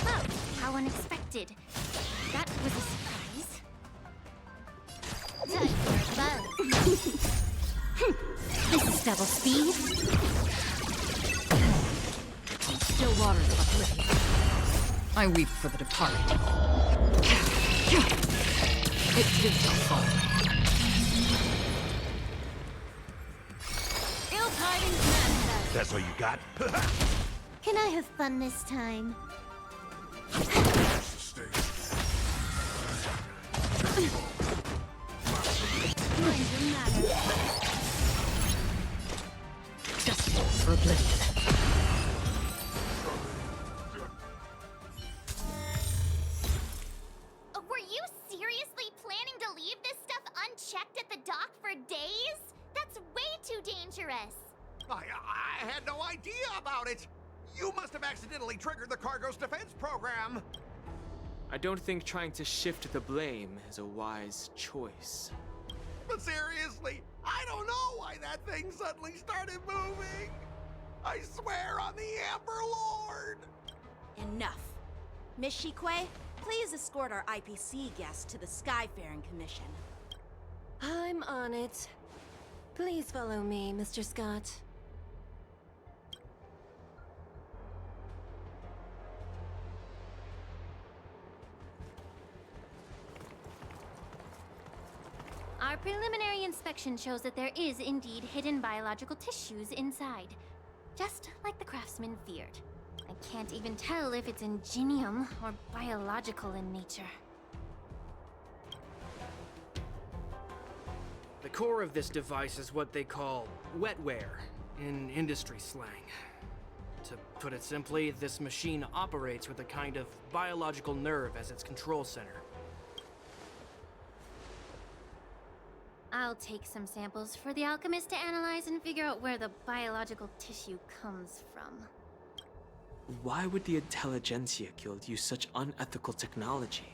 Oh, how unexpected. That was a surprise. Time for a buzz. This is double speed. Still waters uplifted. I weep for the departed. It too shall fall. Ill tidings manifest. That's all you got? Can I have fun this time? Destined for oblivion. Were you seriously planning to leave this stuff unchecked at the dock for days? That's way too dangerous. I had no idea about it. You must have accidentally triggered the cargo's defense program. I don't think trying to shift the blame is a wise choice. But seriously, I don't know why that thing suddenly started moving. I swear on the Amber Lord. Enough. Miss Shikwe, please escort our IPC guest to the Skyfaring Commission. I'm on it. Please follow me, Mr. Scott. Our preliminary inspection shows that there is indeed hidden biological tissues inside. Just like the craftsman feared. I can't even tell if it's ingenium or biological in nature. The core of this device is what they call wetware in industry slang. To put it simply, this machine operates with a kind of biological nerve as its control center. I'll take some samples for the alchemist to analyze and figure out where the biological tissue comes from. Why would the Intelligentsia Guild use such unethical technology?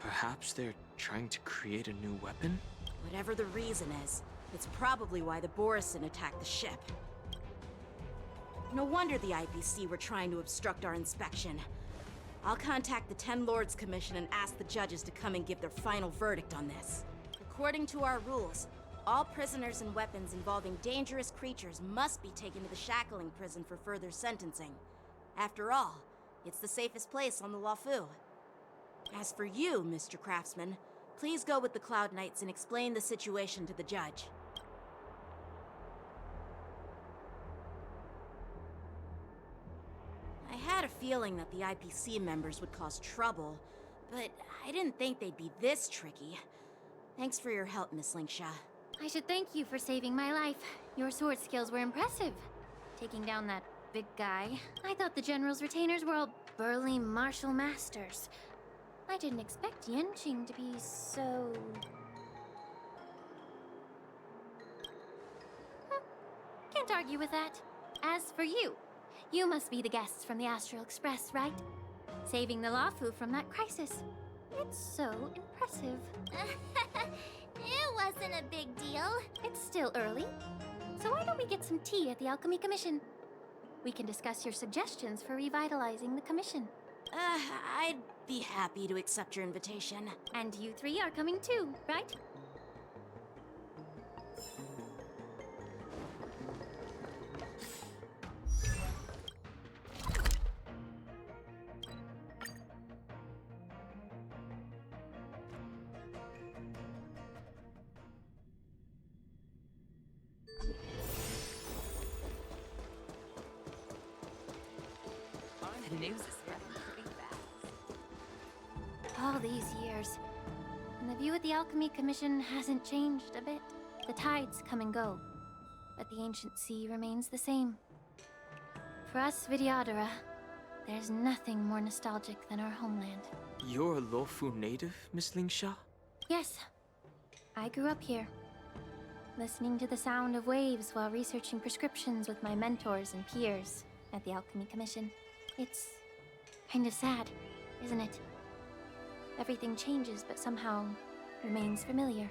Perhaps they're trying to create a new weapon? Whatever the reason is, it's probably why the Borisin attacked the ship. No wonder the IPC were trying to obstruct our inspection. I'll contact the Ten Lords Commission and ask the judges to come and give their final verdict on this. According to our rules, all prisoners and weapons involving dangerous creatures must be taken to the shackling prison for further sentencing. After all, it's the safest place on the Luofu. As for you, Mr. Craftsman, please go with the Cloud Knights and explain the situation to the judge. I had a feeling that the IPC members would cause trouble, but I didn't think they'd be this tricky. Thanks for your help, Miss Linksha. I should thank you for saving my life. Your sword skills were impressive. Taking down that big guy. I thought the General's retainers were all burly martial masters. I didn't expect Yanqing to be so... Can't argue with that. As for you, you must be the guests from the Astral Express, right? Saving the Luofu from that crisis. It's so impressive. It wasn't a big deal. It's still early. So why don't we get some tea at the Alchemy Commission? We can discuss your suggestions for revitalizing the commission. I'd be happy to accept your invitation. And you three are coming too, right? The news is spreading pretty fast. All these years, and the view at the Alchemy Commission hasn't changed a bit. The tides come and go, but the ancient sea remains the same. For us Vidyadhara, there's nothing more nostalgic than our homeland. You're a Luofu native, Miss Linksha? Yes, I grew up here, listening to the sound of waves while researching prescriptions with my mentors and peers at the Alchemy Commission. It's kind of sad, isn't it? Everything changes, but somehow remains familiar.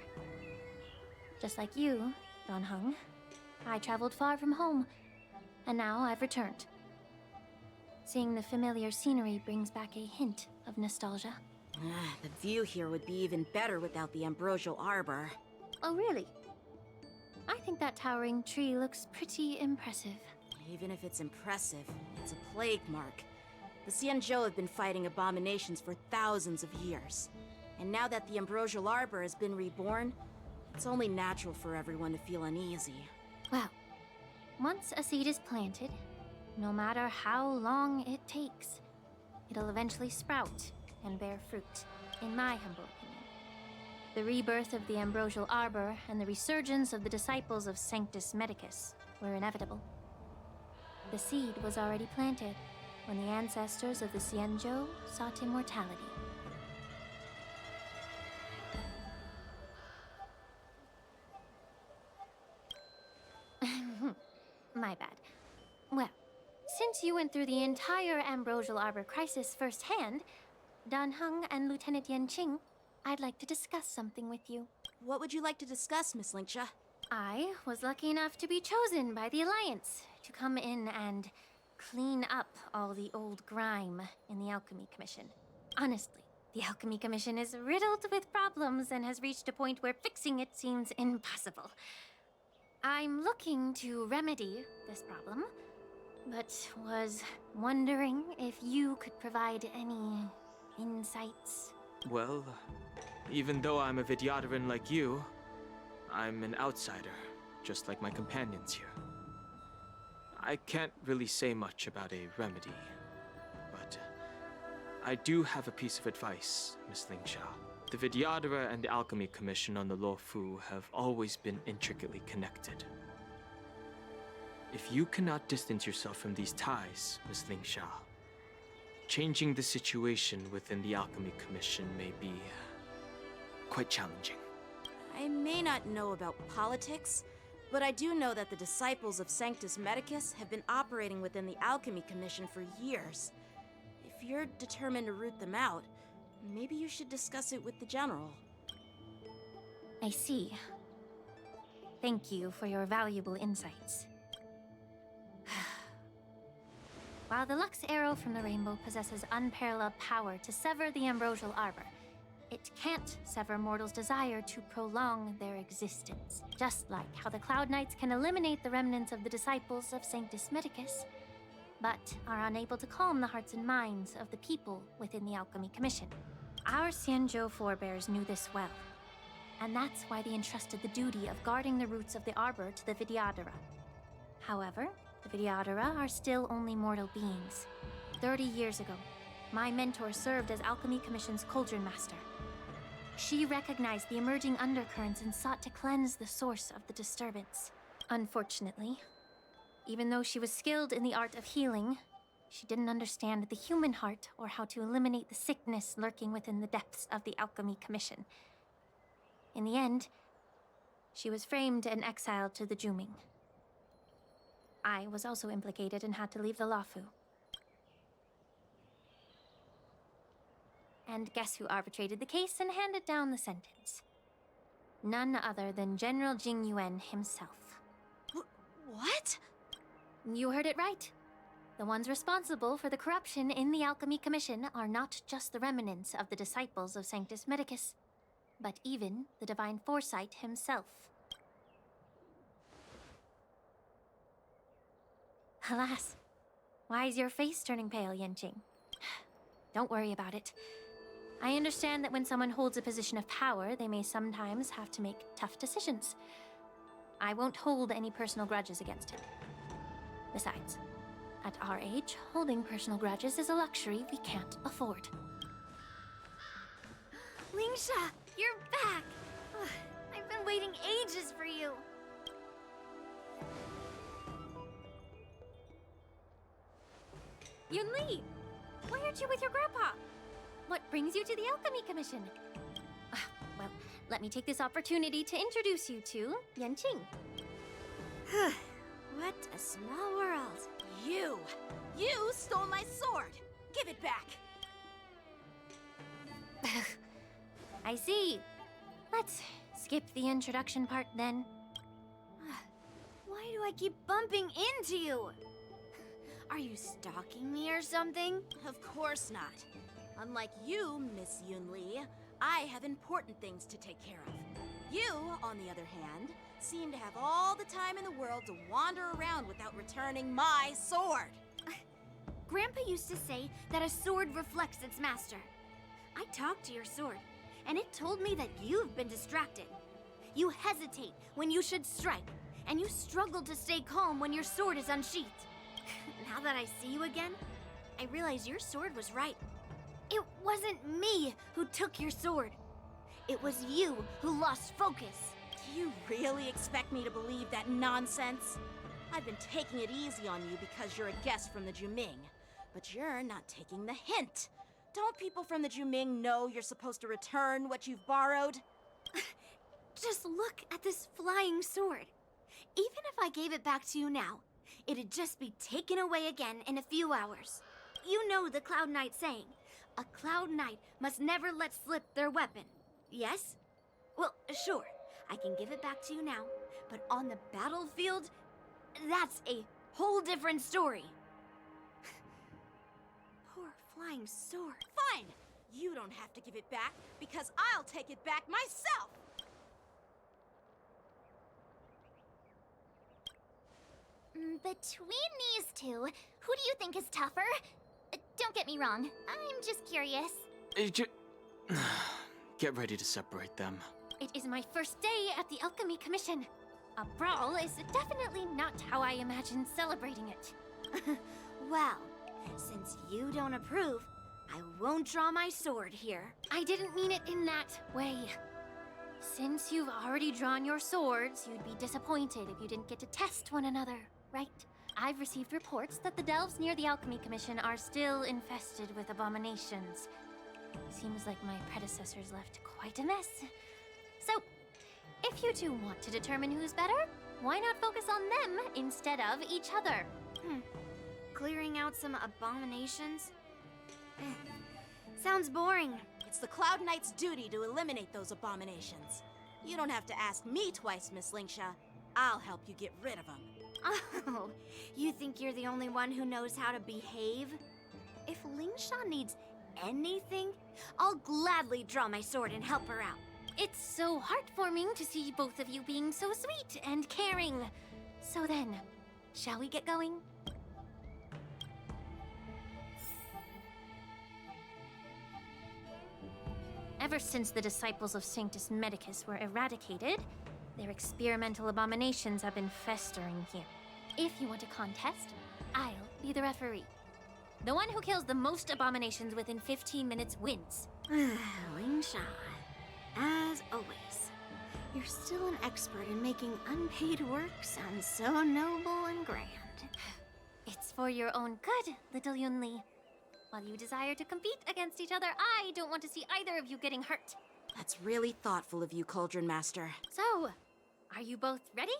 Just like you, Don Hung, I traveled far from home, and now I've returned. Seeing the familiar scenery brings back a hint of nostalgia. The view here would be even better without the Ambrosial Arbor. Oh, really? I think that towering tree looks pretty impressive. Even if it's impressive, it's a plague mark. The Xianzhou have been fighting abominations for thousands of years. And now that the Ambrosial Arbor has been reborn, it's only natural for everyone to feel uneasy. Well, once a seed is planted, no matter how long it takes, it'll eventually sprout and bear fruit, in my humble opinion. The rebirth of the Ambrosial Arbor and the resurgence of the disciples of Sanctus Medicus were inevitable. The seed was already planted when the ancestors of the Xianzhou sought immortality. My bad. Well, since you went through the entire Ambrosial Arbor crisis firsthand, Dan Heng and Lieutenant Yanqing, I'd like to discuss something with you. What would you like to discuss, Miss Linksha? I was lucky enough to be chosen by the Alliance to come in and clean up all the old grime in the Alchemy Commission. Honestly, the Alchemy Commission is riddled with problems and has reached a point where fixing it seems impossible. I'm looking to remedy this problem, but was wondering if you could provide any insights. Well, even though I'm a Vidyadharan like you, I'm an outsider, just like my companions here. I can't really say much about a remedy, but I do have a piece of advice, Miss Linksha. The Vidyadhara and the Alchemy Commission on the Luofu have always been intricately connected. If you cannot distance yourself from these ties, Miss Linksha, changing the situation within the Alchemy Commission may be quite challenging. I may not know about politics, but I do know that the disciples of Sanctus Medicus have been operating within the Alchemy Commission for years. If you're determined to root them out, maybe you should discuss it with the General. I see. Thank you for your valuable insights. While the Lux Arrow from the Rainbow possesses unparalleled power to sever the ambrosial arbor, it can't sever mortals' desire to prolong their existence. Just like how the Cloud Knights can eliminate the remnants of the disciples of Sanctus Medicus, but are unable to calm the hearts and minds of the people within the Alchemy Commission. Our Xianzhou forebears knew this well, and that's why they entrusted the duty of guarding the roots of the arbor to the Vidyadhara. However, the Vidyadhara are still only mortal beings. 30 years ago, my mentor served as Alchemy Commission's Cauldron Master. She recognized the emerging undercurrents and sought to cleanse the source of the disturbance. Unfortunately, even though she was skilled in the art of healing, she didn't understand the human heart or how to eliminate the sickness lurking within the depths of the Alchemy Commission. In the end, she was framed and exiled to the Juming. I was also implicated and had to leave the Luofu. And guess who arbitrated the case and handed down the sentence? None other than General Jing Yuan himself. What? You heard it right. The ones responsible for the corruption in the Alchemy Commission are not just the remnants of the disciples of Sanctus Medicus, but even the Divine Foresight himself. Alas, why is your face turning pale, Yanqing? Don't worry about it. I understand that when someone holds a position of power, they may sometimes have to make tough decisions. I won't hold any personal grudges against him. Besides, at our age, holding personal grudges is a luxury we can't afford. Lingsha, you're back! Ugh, I've been waiting ages for you. Yunli! Why aren't you with your grandpa? What brings you to the Alchemy Commission? Well, let me take this opportunity to introduce you to Yanqing. What a small world. You stole my sword! Give it back! I see. Let's skip the introduction part then. Why do I keep bumping into you? Are you stalking me or something? Of course not. Unlike you, Miss Yunli, I have important things to take care of. You, on the other hand, seem to have all the time in the world to wander around without returning my sword. Grandpa used to say that a sword reflects its master. I talked to your sword, and it told me that you've been distracted. You hesitate when you should strike, and you struggle to stay calm when your sword is unsheathed. Now that I see you again, I realize your sword was right. It wasn't me who took your sword. It was you who lost focus. Do you really expect me to believe that nonsense? I've been taking it easy on you because you're a guest from the Juming, but you're not taking the hint. Don't people from the Juming know you're supposed to return what you've borrowed? Just look at this flying sword. Even if I gave it back to you now, it'd just be taken away again in a few hours. You know the Cloud Knight saying, a Cloud Knight must never let slip their weapon. Yes? Well, sure, I can give it back to you now, but on the battlefield, that's a whole different story. Poor flying sword. Fine! You don't have to give it back, because I'll take it back myself! Between these two, who do you think is tougher? Don't get me wrong, I'm just curious. Get ready to separate them. It is my first day at the Alchemy Commission. A brawl is definitely not how I imagined celebrating it. Well, since you don't approve, I won't draw my sword here. I didn't mean it in that way. Since you've already drawn your swords, you'd be disappointed if you didn't get to test one another, right? I've received reports that the delves near the Alchemy Commission are still infested with abominations. Seems like my predecessors left quite a mess. So, if you two want to determine who's better, why not focus on them instead of each other? Clearing out some abominations? Sounds boring. It's the Cloud Knight's duty to eliminate those abominations. You don't have to ask me twice, Miss Lingsha. I'll help you get rid of them. Oh, You think you're the only one who knows how to behave? If Lingsha needs anything, I'll gladly draw my sword and help her out. It's so heartwarming to see both of you being so sweet and caring. So then, shall we get going? Ever since the disciples of Sanctus Medicus were eradicated, their experimental abominations have been festering here. If you want a contest, I'll be the referee. The one who kills the most abominations within 15 minutes wins. Lingsha, as always, you're still an expert in making unpaid work sound so noble and grand. It's for your own good, little Yunli. While you desire to compete against each other, I don't want to see either of you getting hurt. That's really thoughtful of you, Cauldron Master. So, are you both ready?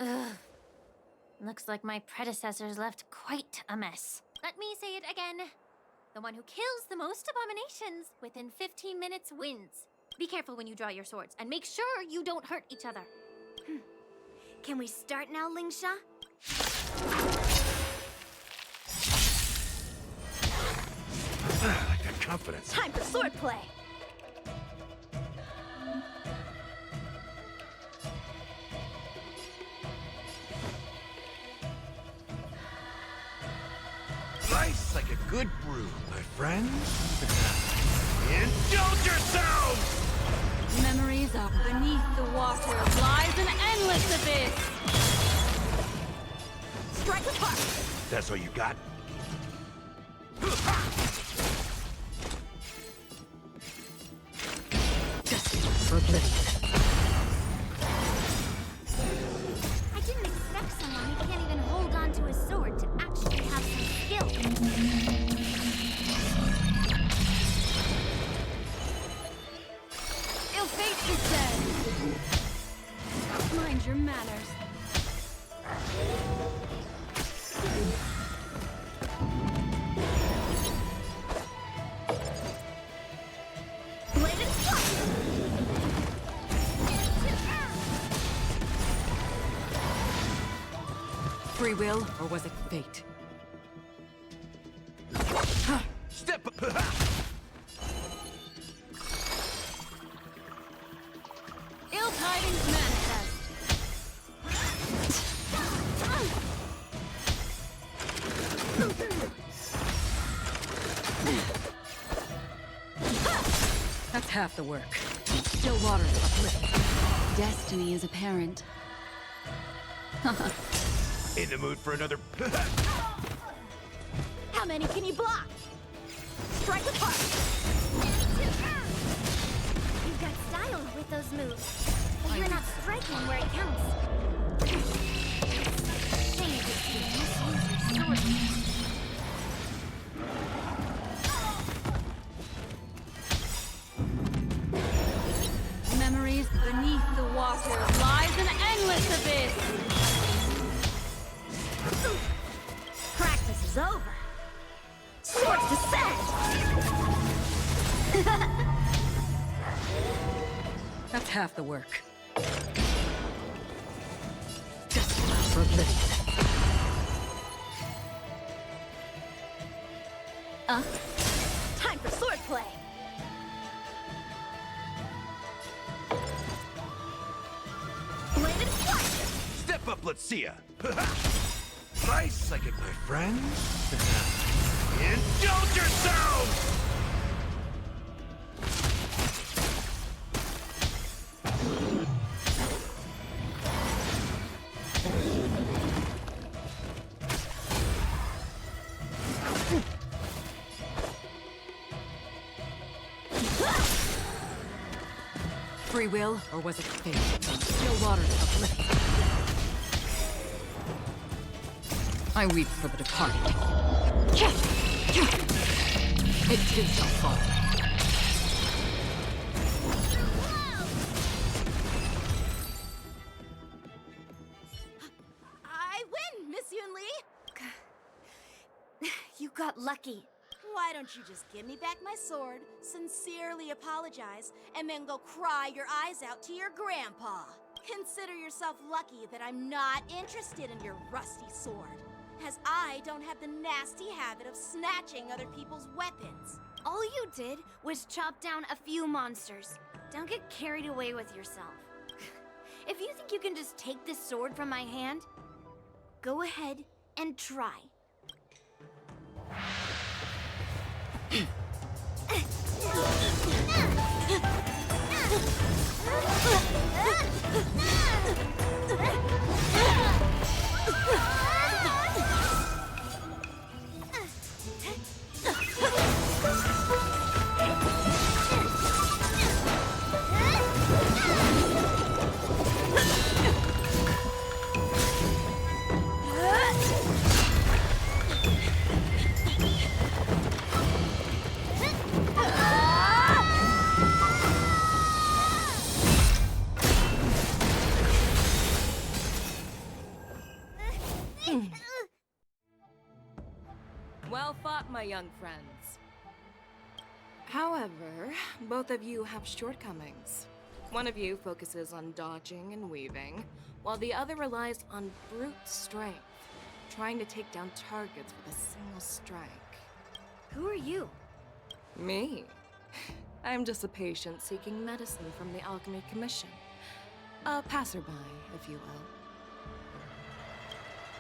Ugh. Looks like my predecessors left quite a mess. Let me say it again. The one who kills the most abominations within 15 minutes wins. Be careful when you draw your swords, and make sure you don't hurt each other. Can we start now, Lingsha? I like that confidence. Time for swordplay! Nice like a good brew, my friends. Indulge yourselves! Memories are beneath the water, lies an endless abyss! Strike apart! That's all you got? For oblivion. I didn't expect someone who can't even hold on to his sword to actually have some skill. Ill fate is dead! Mind your manners. Blade and strike! Free will, or was it fate? Step up! Ill tidings manifest. That's half the work. Still waters uplift. Destiny is apparent. In the mood for another... How many can you block? Strike apart! You've got style with those moves, but you're not striking where it counts. Shame that you misuse your sword. Memories beneath the water, lies an endless abyss! Practice is over. Swords descend! That's half the work. Just for oblivion. Time for swordplay! Blade and strike! Step up, let's see ya! Nice like it, my friends. Indulge yourselves! Free will, or was it fate? Still waters uplift. I weep for the departed. It too shall fall. I win, Miss Yunli! You got lucky. why don't you just give me back my sword, sincerely apologize, and then go cry your eyes out to your grandpa? Consider yourself lucky that I'm not interested in your rusty sword, as I don't have the nasty habit of snatching other people's weapons. All you did was chop down a few monsters. Don't get carried away with yourself. If you think you can just take this sword from my hand, go ahead and try. Well fought, my young friends. However, both of you have shortcomings. One of you focuses on dodging and weaving, while the other relies on brute strength, trying to take down targets with a single strike. Who are you? Me? I'm just a patient seeking medicine from the Alchemy Commission. A passerby, if you will.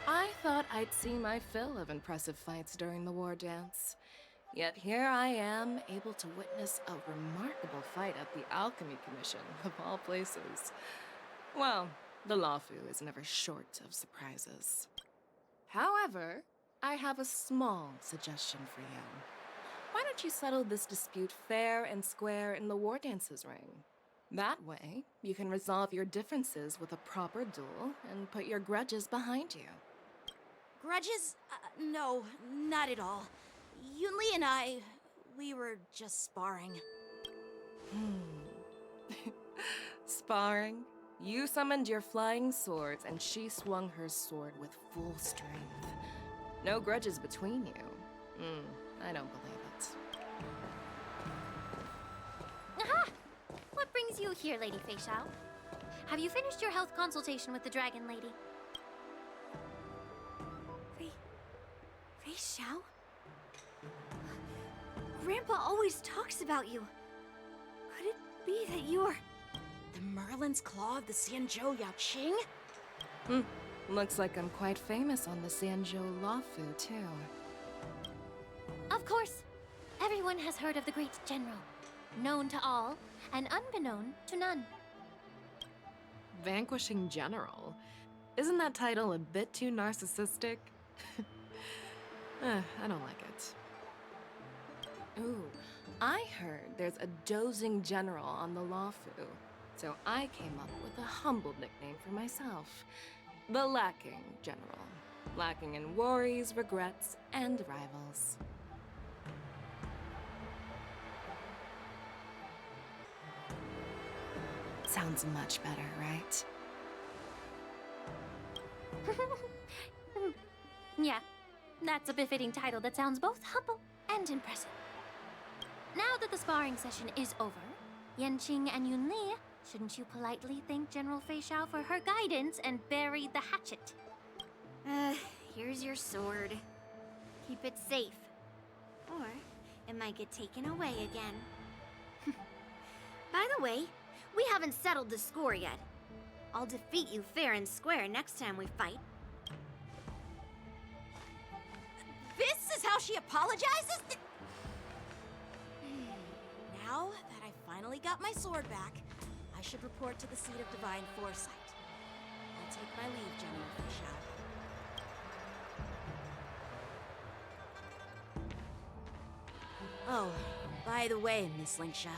I thought I'd see my fill of impressive fights during the war dance. Yet here I am, able to witness a remarkable fight at the Alchemy Commission, of all places. Well, the Lawfu is never short of surprises. However, I have a small suggestion for you. Why don't you settle this dispute fair and square in the war dance's ring? That way, you can resolve your differences with a proper duel and put your grudges behind you. Grudges? No, not at all. Yunli and I, we were just sparring. Sparring? You summoned your flying swords and she swung her sword with full strength. No grudges between you. I don't believe it. Aha! What brings you here, Lady Fei Xiao? Have you finished your health consultation with the Dragon Lady? Fei Xiao? Grandpa always talks about you. Could it be that you're... the Merlin's Claw of the Xianzhou Yaoqing? Looks like I'm quite famous on the Xianzhou Lawfu, too. Of course. Everyone has heard of the great general. Known to all, and unbeknown to none. Vanquishing General? Isn't that title a bit too narcissistic? I don't like it. Ooh, I heard there's a dozing general on the Lawfu, so I came up with a humble nickname for myself. The Lacking General. Lacking in worries, regrets, and rivals. Sounds much better, right? Yeah, that's a befitting title that sounds both humble and impressive. Now that the sparring session is over, Yanqing and Yunli, shouldn't you politely thank General Fei Xiao for her guidance and bury the hatchet? Here's your sword. Keep it safe. Or it might get taken away again. By the way, we haven't settled the score yet. I'll defeat you fair and square next time we fight. This is how she apologizes? Now that I finally got my sword back, I should report to the seat of divine foresight. I'll take my leave, General Fei Xiao. Oh, by the way, Miss Lingsha,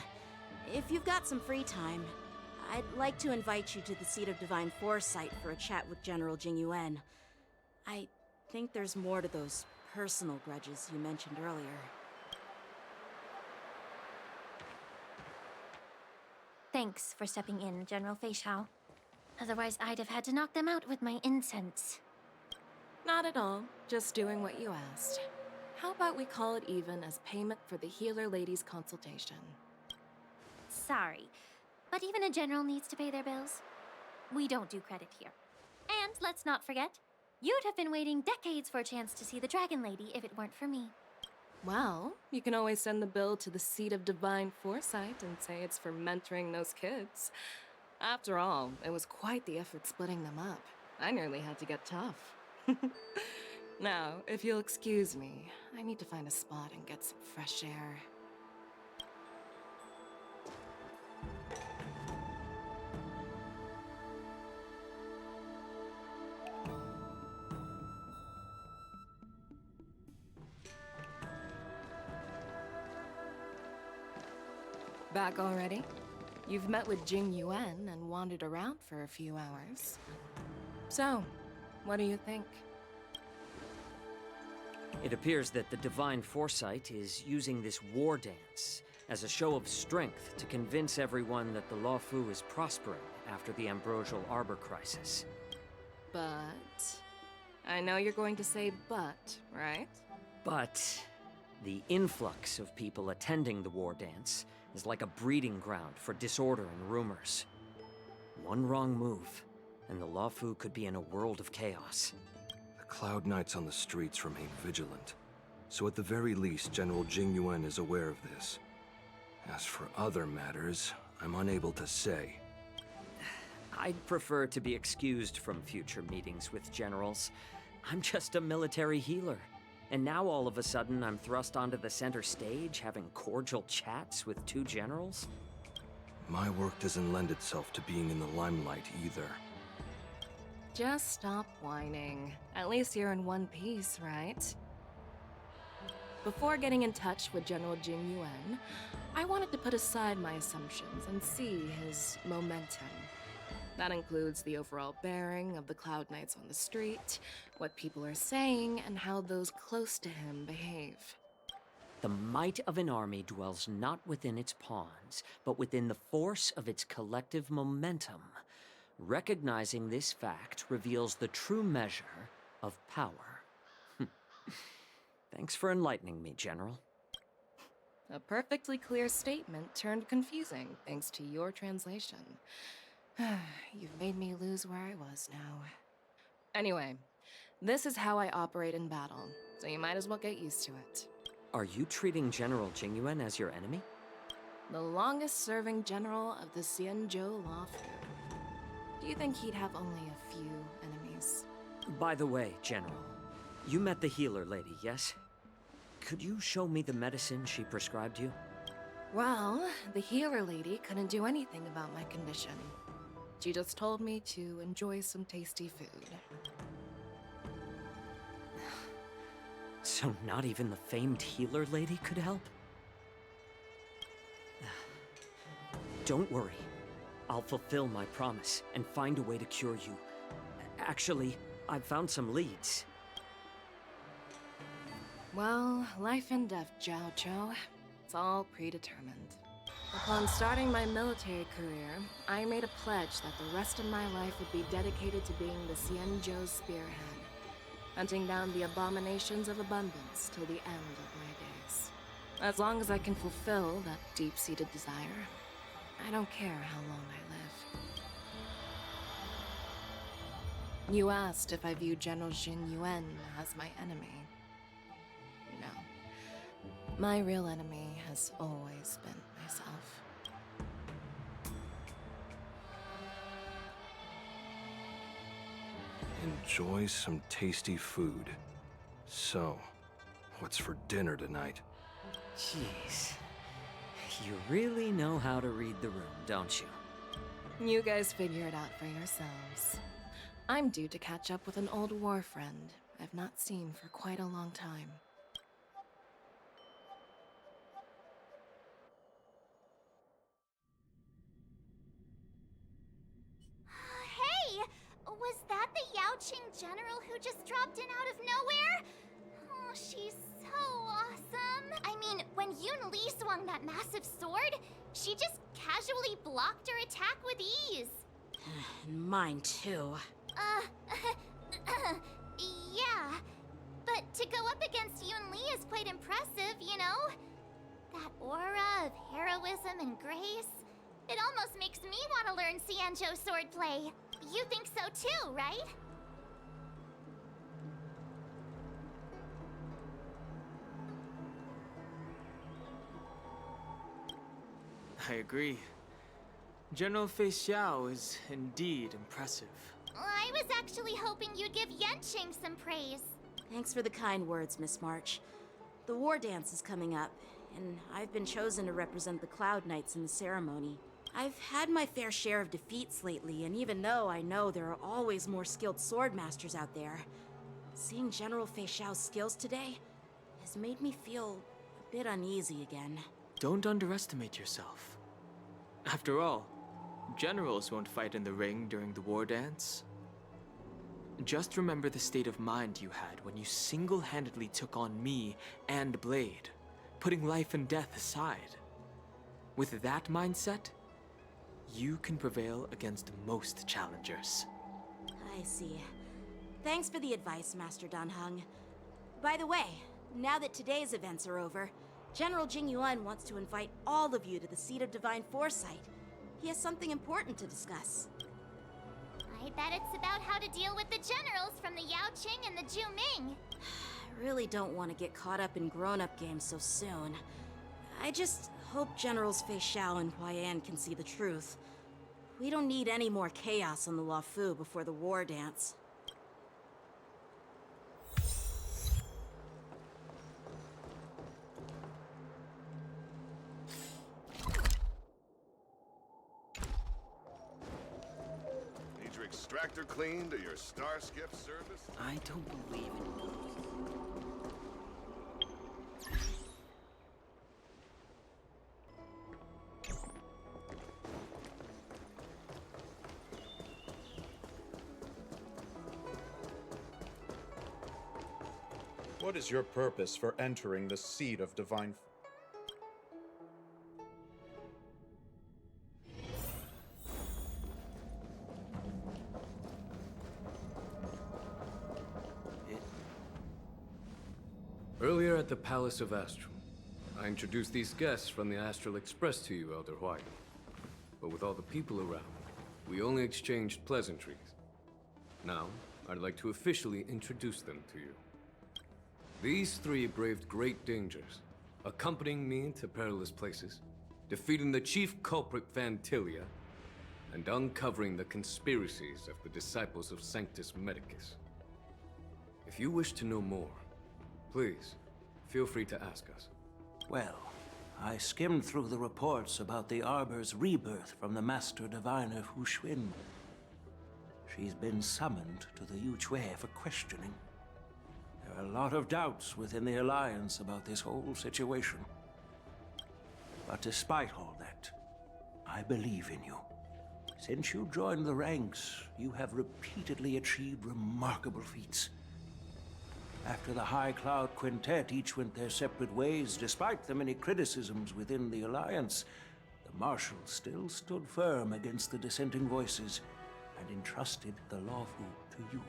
if you've got some free time, I'd like to invite you to the seat of divine foresight for a chat with General Jing Yuan. I think there's more to those personal grudges you mentioned earlier. Thanks for stepping in, General Fei Xiao. Otherwise, I'd have had to knock them out with my incense. Not at all. Just doing what you asked. how about we call it even as payment for the healer lady's consultation? Sorry, but even a general needs to pay their bills. We don't do credit here. And let's not forget, you'd have been waiting decades for a chance to see the Dragon Lady if it weren't for me. Well, you can always send the bill to the Seat of Divine Foresight and say it's for mentoring those kids. After all, it was quite the effort splitting them up. I nearly had to get tough. Now, if you'll excuse me, I need to find a spot and get some fresh air. Back already? You've met with Jing Yuan and wandered around for a few hours. So, what do you think? It appears that the Divine Foresight is using this war dance as a show of strength to convince everyone that the Luofu is prospering after the Ambrosial Arbor crisis. But... I know you're going to say but, right? But the influx of people attending the war dance is like a breeding ground for disorder and rumors. One wrong move, and the Luofu could be in a world of chaos. The Cloud Knights on the streets remain vigilant, so at the very least, General Jing Yuan is aware of this. As for other matters, I'm unable to say. I'd prefer to be excused from future meetings with generals. I'm just a military healer. And now all of a sudden I'm thrust onto the center stage having cordial chats with two generals? My work doesn't lend itself to being in the limelight either. Just stop whining. At least you're in one piece, right? Before getting in touch with General Jing Yuan, I wanted to put aside my assumptions and see his momentum. That includes the overall bearing of the Cloud Knights on the street, what people are saying, and how those close to him behave. The might of an army dwells not within its pawns, but within the force of its collective momentum. Recognizing this fact reveals the true measure of power. Thanks for enlightening me, General. A perfectly clear statement turned confusing thanks to your translation. You've made me lose where I was now. Anyway, this is how I operate in battle, so you might as well get used to it. Are you treating General Jing Yuan as your enemy? The longest-serving general of the Xianzhou Luofu. Do you think he'd have only a few enemies? By the way, General, you met the healer lady, yes? Could you show me the medicine she prescribed you? Well, the healer lady couldn't do anything about my condition. She just told me to enjoy some tasty food. So not even the famed healer lady could help? Don't worry. I'll fulfill my promise and find a way to cure you. Actually, I've found some leads. Well, life and death, Jiao Zhou. It's all predetermined. Upon starting my military career, I made a pledge that the rest of my life would be dedicated to being the Xianzhou spearhead, hunting down the abominations of abundance till the end of my days. As long as I can fulfill that deep-seated desire, I don't care how long I live. You asked if I view General Jing Yuan as my enemy. No. My real enemy has always been myself. Enjoy some tasty food. So, what's for dinner tonight? Jeez. You really know how to read the room, don't you? You guys figure it out for yourselves. I'm due to catch up with an old war friend I've not seen for quite a long time. Hey! Was that the Yaoqing general who just dropped in out of nowhere? Oh, she's so awesome. I mean, when Yun Li swung that massive sword, she just casually blocked her attack with ease. Mine too. Yeah. But But to go up against Yoon Lee is quite impressive, you know? That aura of heroism and grace. It almost makes me want to learn Xianzhou swordplay. You think so too, right? I agree. General Fei Xiao is indeed impressive. I was actually hoping you'd give Yanqing some praise. Thanks for the kind words, Miss March. The war dance is coming up, and I've been chosen to represent the Cloud Knights in the ceremony. I've had my fair share of defeats lately, and even though I know there are always more skilled swordmasters out there, seeing General Fei Xiao's skills today has made me feel a bit uneasy again. Don't underestimate yourself. After all, generals won't fight in the ring during the war dance. Just remember the state of mind you had when you single-handedly took on me and Blade, putting life and death aside. With that mindset, you can prevail against most challengers. I see. Thanks for the advice, Master Dan Heng. By the way, now that today's events are over, General Jing Yuan wants to invite all of you to the Seat of Divine Foresight. He has something important to discuss. I bet it's about how to deal with the generals from the Yaoqing and the Zhuming. I really don't want to get caught up in grown-up games so soon. I just hope Generals Fei Xiao and Huaiyan can see the truth. We don't need any more chaos on the Luofu before the war dance. Need your extractor cleaned or your star skip service? I don't believe in ghosts. What is your purpose for entering the Seat of Divine... Earlier at the Palace of Astral, I introduced these guests from the Astral Express to you, Elder White. But with all the people around, we only exchanged pleasantries. Now, I'd like to officially introduce them to you. These three braved great dangers, accompanying me to perilous places, defeating the chief culprit Vantilia, and uncovering the conspiracies of the disciples of Sanctus Medicus. If you wish to know more, please, feel free to ask us. Well, I skimmed through the reports about the Arbor's rebirth from the Master Diviner Hu Xuan. She's been summoned to the Yuchui for questioning. There are a lot of doubts within the Alliance about this whole situation. But despite all that, I believe in you. Since you joined the ranks, you have repeatedly achieved remarkable feats. After the High Cloud Quintet each went their separate ways, despite the many criticisms within the Alliance, the Marshal still stood firm against the dissenting voices and entrusted the Luofu to you.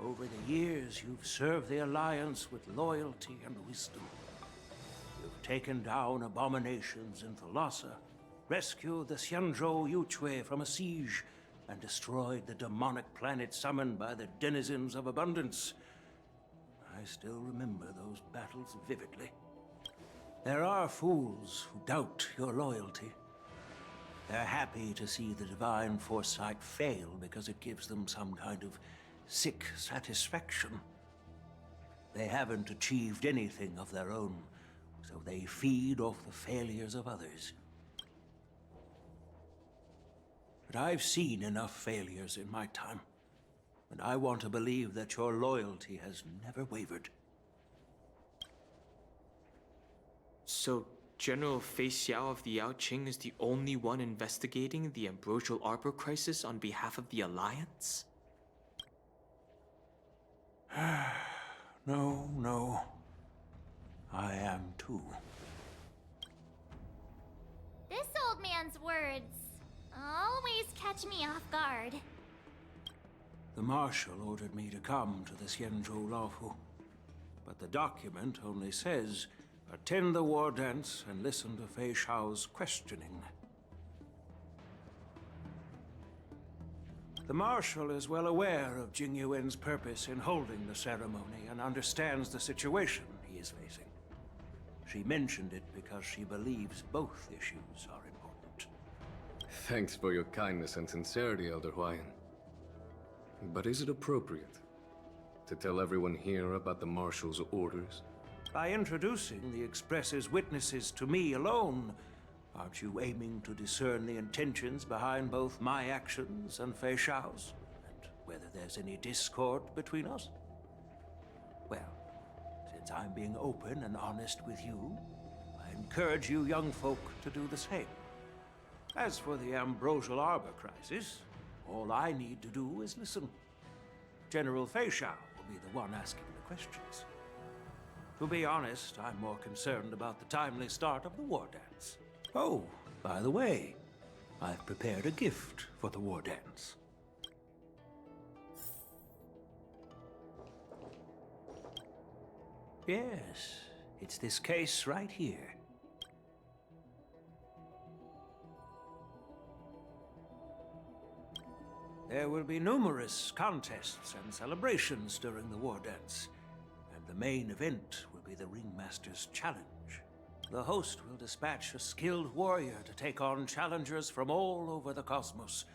Over the years, you've served the Alliance with loyalty and wisdom. You've taken down abominations in Thalassa, rescued the Xianzhou Yuchui from a siege, and destroyed the demonic planet summoned by the denizens of abundance. I still remember those battles vividly. There are fools who doubt your loyalty. They're happy to see the divine foresight fail because it gives them some kind of sick satisfaction. They haven't achieved anything of their own, so they feed off the failures of others. But I've seen enough failures in my time, and I want to believe that your loyalty has never wavered. So, General Fei Xiao of the Yaoqing is the only one investigating the Ambrosial Arbor crisis on behalf of the Alliance? No. I am too. This old man's words always catch me off guard. The Marshal ordered me to come to the Xianzhou Luofu. but the document only says, attend the war dance and listen to Fei Shao's questioning. The Marshal is well aware of Jing Yuan's purpose in holding the ceremony and understands the situation he is facing. She mentioned it because she believes both issues are important. Thanks for your kindness and sincerity, Elder Huayan. But is it appropriate to tell everyone here about the Marshal's orders? By introducing the Express's witnesses to me alone, aren't you aiming to discern the intentions behind both my actions and Fei Shao's? And whether there's any discord between us? Well, since I'm being open and honest with you, I encourage you young folk to do the same. As for the Ambrosial Arbor crisis, all I need to do is listen. General Fei Shao will be the one asking the questions. To be honest, I'm more concerned about the timely start of the war dance. Oh, by the way, I've prepared a gift for the war dance. Yes, it's this case right here. There will be numerous contests and celebrations during the war dance, and the main event will be the Ringmaster's Challenge. The host will dispatch a skilled warrior to take on challengers from all over the cosmos,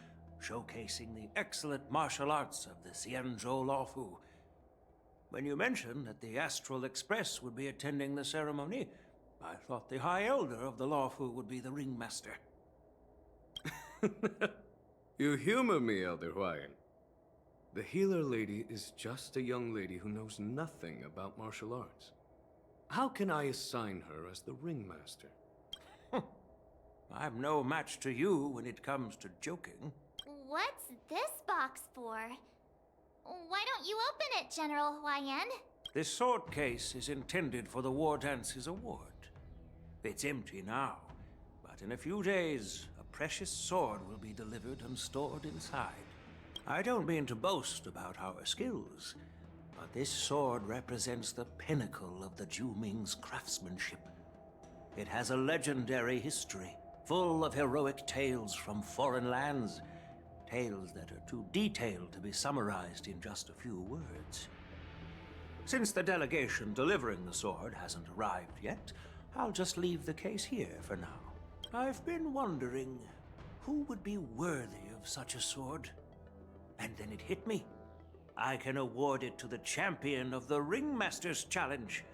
showcasing the excellent martial arts of the Xianzhou Luofu. When you mentioned that the Astral Express would be attending the ceremony, I thought the High Elder of the Luofu would be the Ringmaster. You humor me, Elder Huayan. The healer lady is just a young lady who knows nothing about martial arts. How can I assign her as the Ringmaster? I'm no match to you when it comes to joking. What's this box for? Why don't you open it, General Huayan? This sword case is intended for the War Dance's award. It's empty now, but in a few days, a precious sword will be delivered and stored inside. I don't mean to boast about our skills, but this sword represents the pinnacle of the Zhuming's craftsmanship. It has a legendary history, full of heroic tales from foreign lands, tales that are too detailed to be summarized in just a few words. Since the delegation delivering the sword hasn't arrived yet, I'll just leave the case here for now. I've been wondering who would be worthy of such a sword. And then it hit me. I can award it to the champion of the Ringmaster's Challenge.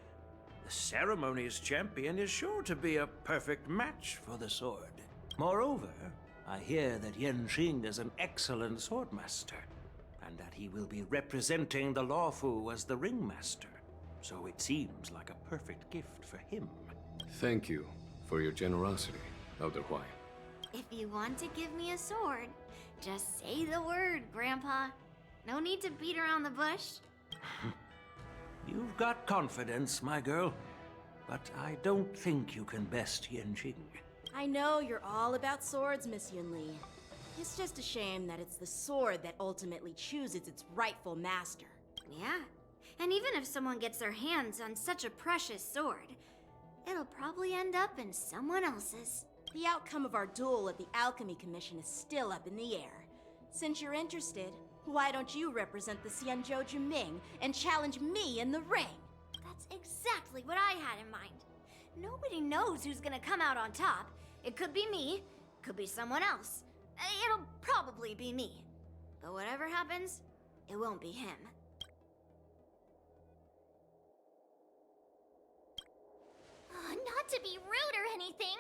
The ceremony's champion is sure to be a perfect match for the sword. Moreover, I hear that Yanqing is an excellent swordmaster, and that he will be representing the Luofu as the Ringmaster. So it seems like a perfect gift for him. Thank you for your generosity, Elder Huayan. If you want to give me a sword, just say the word, Grandpa. No need to beat around the bush. You've got confidence, my girl, but I don't think you can best Yanqing. I know you're all about swords, Miss Yunli. It's just a shame that it's the sword that ultimately chooses its rightful master. Yeah, and even if someone gets their hands on such a precious sword, it'll probably end up in someone else's. The outcome of our duel at the Alchemy Commission is still up in the air. Since you're interested, why don't you represent the Xianzhou Juming and challenge me in the ring? That's exactly what I had in mind. Nobody knows who's gonna come out on top. It could be me, could be someone else. It'll probably be me. But whatever happens, it won't be him. Not to be rude or anything,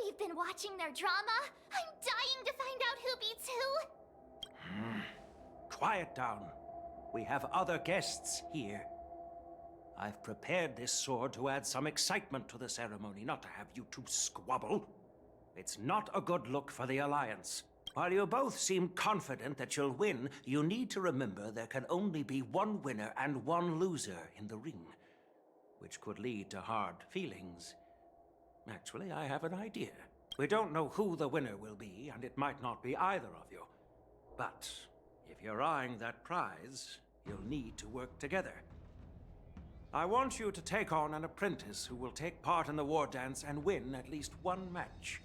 we've been watching their drama. I'm dying to find out who beats who. Quiet down. We have other guests here. I've prepared this sword to add some excitement to the ceremony, not to have you two squabble. It's not a good look for the Alliance. While you both seem confident that you'll win, you need to remember there can only be one winner and one loser in the ring, which could lead to hard feelings. Actually, I have an idea. We don't know who the winner will be, and it might not be either of you. But if you're eyeing that prize, you'll need to work together. I want you to take on an apprentice who will take part in the war dance and win at least one match.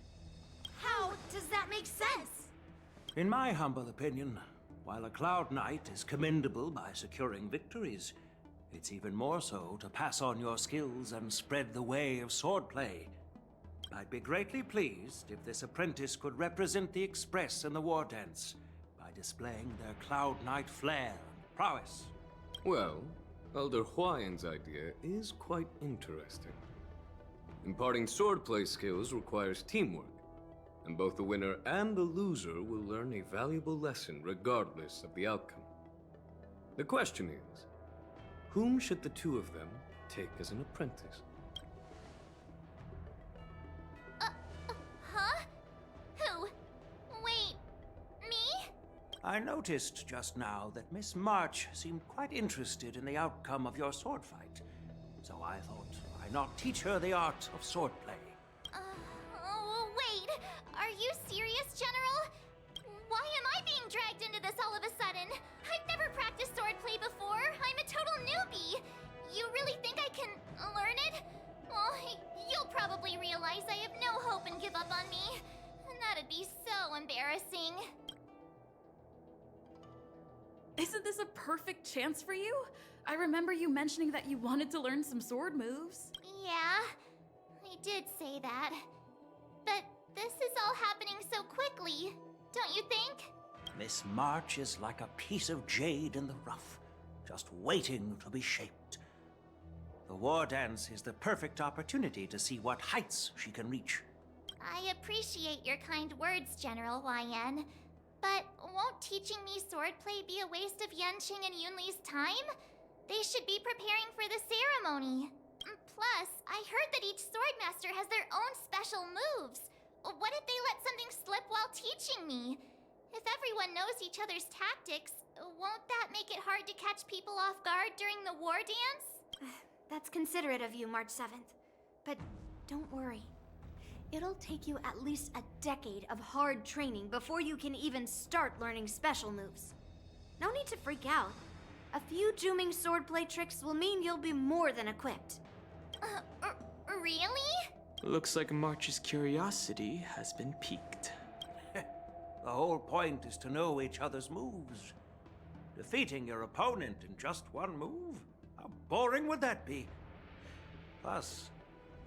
How does that make sense? In my humble opinion, while a Cloud Knight is commendable by securing victories, it's even more so to pass on your skills and spread the way of swordplay. I'd be greatly pleased if this apprentice could represent the Express in the war dance by displaying their Cloud Knight flair and prowess. Well, Elder Huayan's idea is quite interesting. Imparting swordplay skills requires teamwork, and both the winner and the loser will learn a valuable lesson regardless of the outcome. The question is, whom should the two of them take as an apprentice? Huh? Who? Wait, me? I noticed just now that Miss March seemed quite interested in the outcome of your sword fight, so I thought, why not teach her the art of swordplay? Oh, wait. Are you serious, General? Why am I being dragged into this all of a sudden? I've never practiced swordplay before. I'm a total newbie. You really think I can learn it? Well, you'll probably realize I have no hope and give up on me. And that'd be so embarrassing. Isn't this a perfect chance for you? I remember you mentioning that you wanted to learn some sword moves. Yeah, I did say that. But this is all happening so quickly, don't you think? Miss March is like a piece of jade in the rough, just waiting to be shaped. The war dance is the perfect opportunity to see what heights she can reach. I appreciate your kind words, General YN. But won't teaching me swordplay be a waste of Yanqing and Yunli's time? They should be preparing for the ceremony. Plus, I heard that each swordmaster has their own special moves. What if they let something slip while teaching me? If everyone knows each other's tactics, won't that make it hard to catch people off guard during the war dance? That's considerate of you, March 7th. But don't worry. It'll take you at least a decade of hard training before you can even start learning special moves. No need to freak out. A few Juming swordplay tricks will mean you'll be more than equipped. Really? Looks like March's curiosity has been piqued. The whole point is to know each other's moves. Defeating your opponent in just one move? How boring would that be? Plus,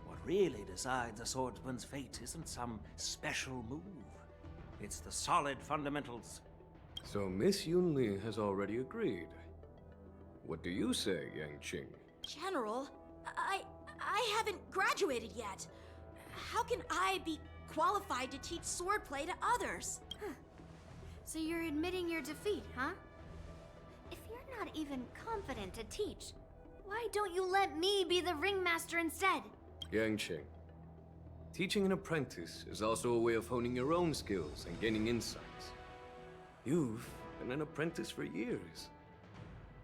what really decides a swordsman's fate isn't some special move. It's the solid fundamentals. So Miss Yunli has already agreed. What do you say, Yanqing? General, I haven't graduated yet. How can I be qualified to teach swordplay to others? So you're admitting your defeat, huh? If you're not even confident to teach, why don't you let me be the ringmaster instead? Yanqing, teaching an apprentice is also a way of honing your own skills and gaining insights. You've been an apprentice for years.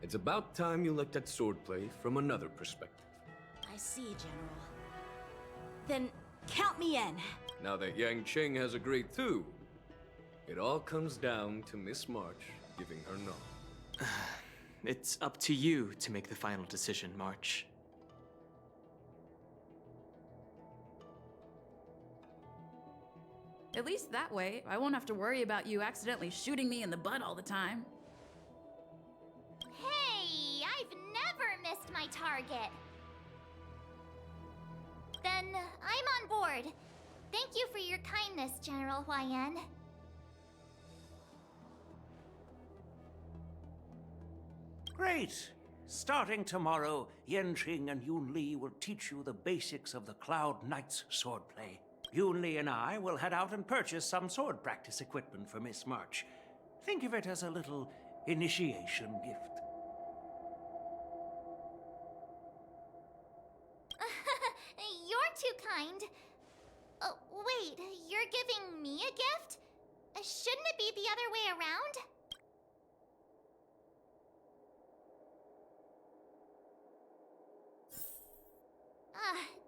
It's about time you looked at swordplay from another perspective. I see, General. Then count me in. Now that Yanqing has agreed too, it all comes down to Miss March giving her nod. It's up to you to make the final decision, March. At least that way, I won't have to worry about you accidentally shooting me in the butt all the time. Hey, I've never missed my target. Then I'm on board. Thank you for your kindness, General YN. Great! Starting tomorrow, Yanqing and Yunli will teach you the basics of the Cloud Knight's swordplay. Yunli and I will head out and purchase some sword practice equipment for Miss March. Think of it as a little initiation gift. You're too kind. Wait, you're giving me a gift? Shouldn't it be the other way around?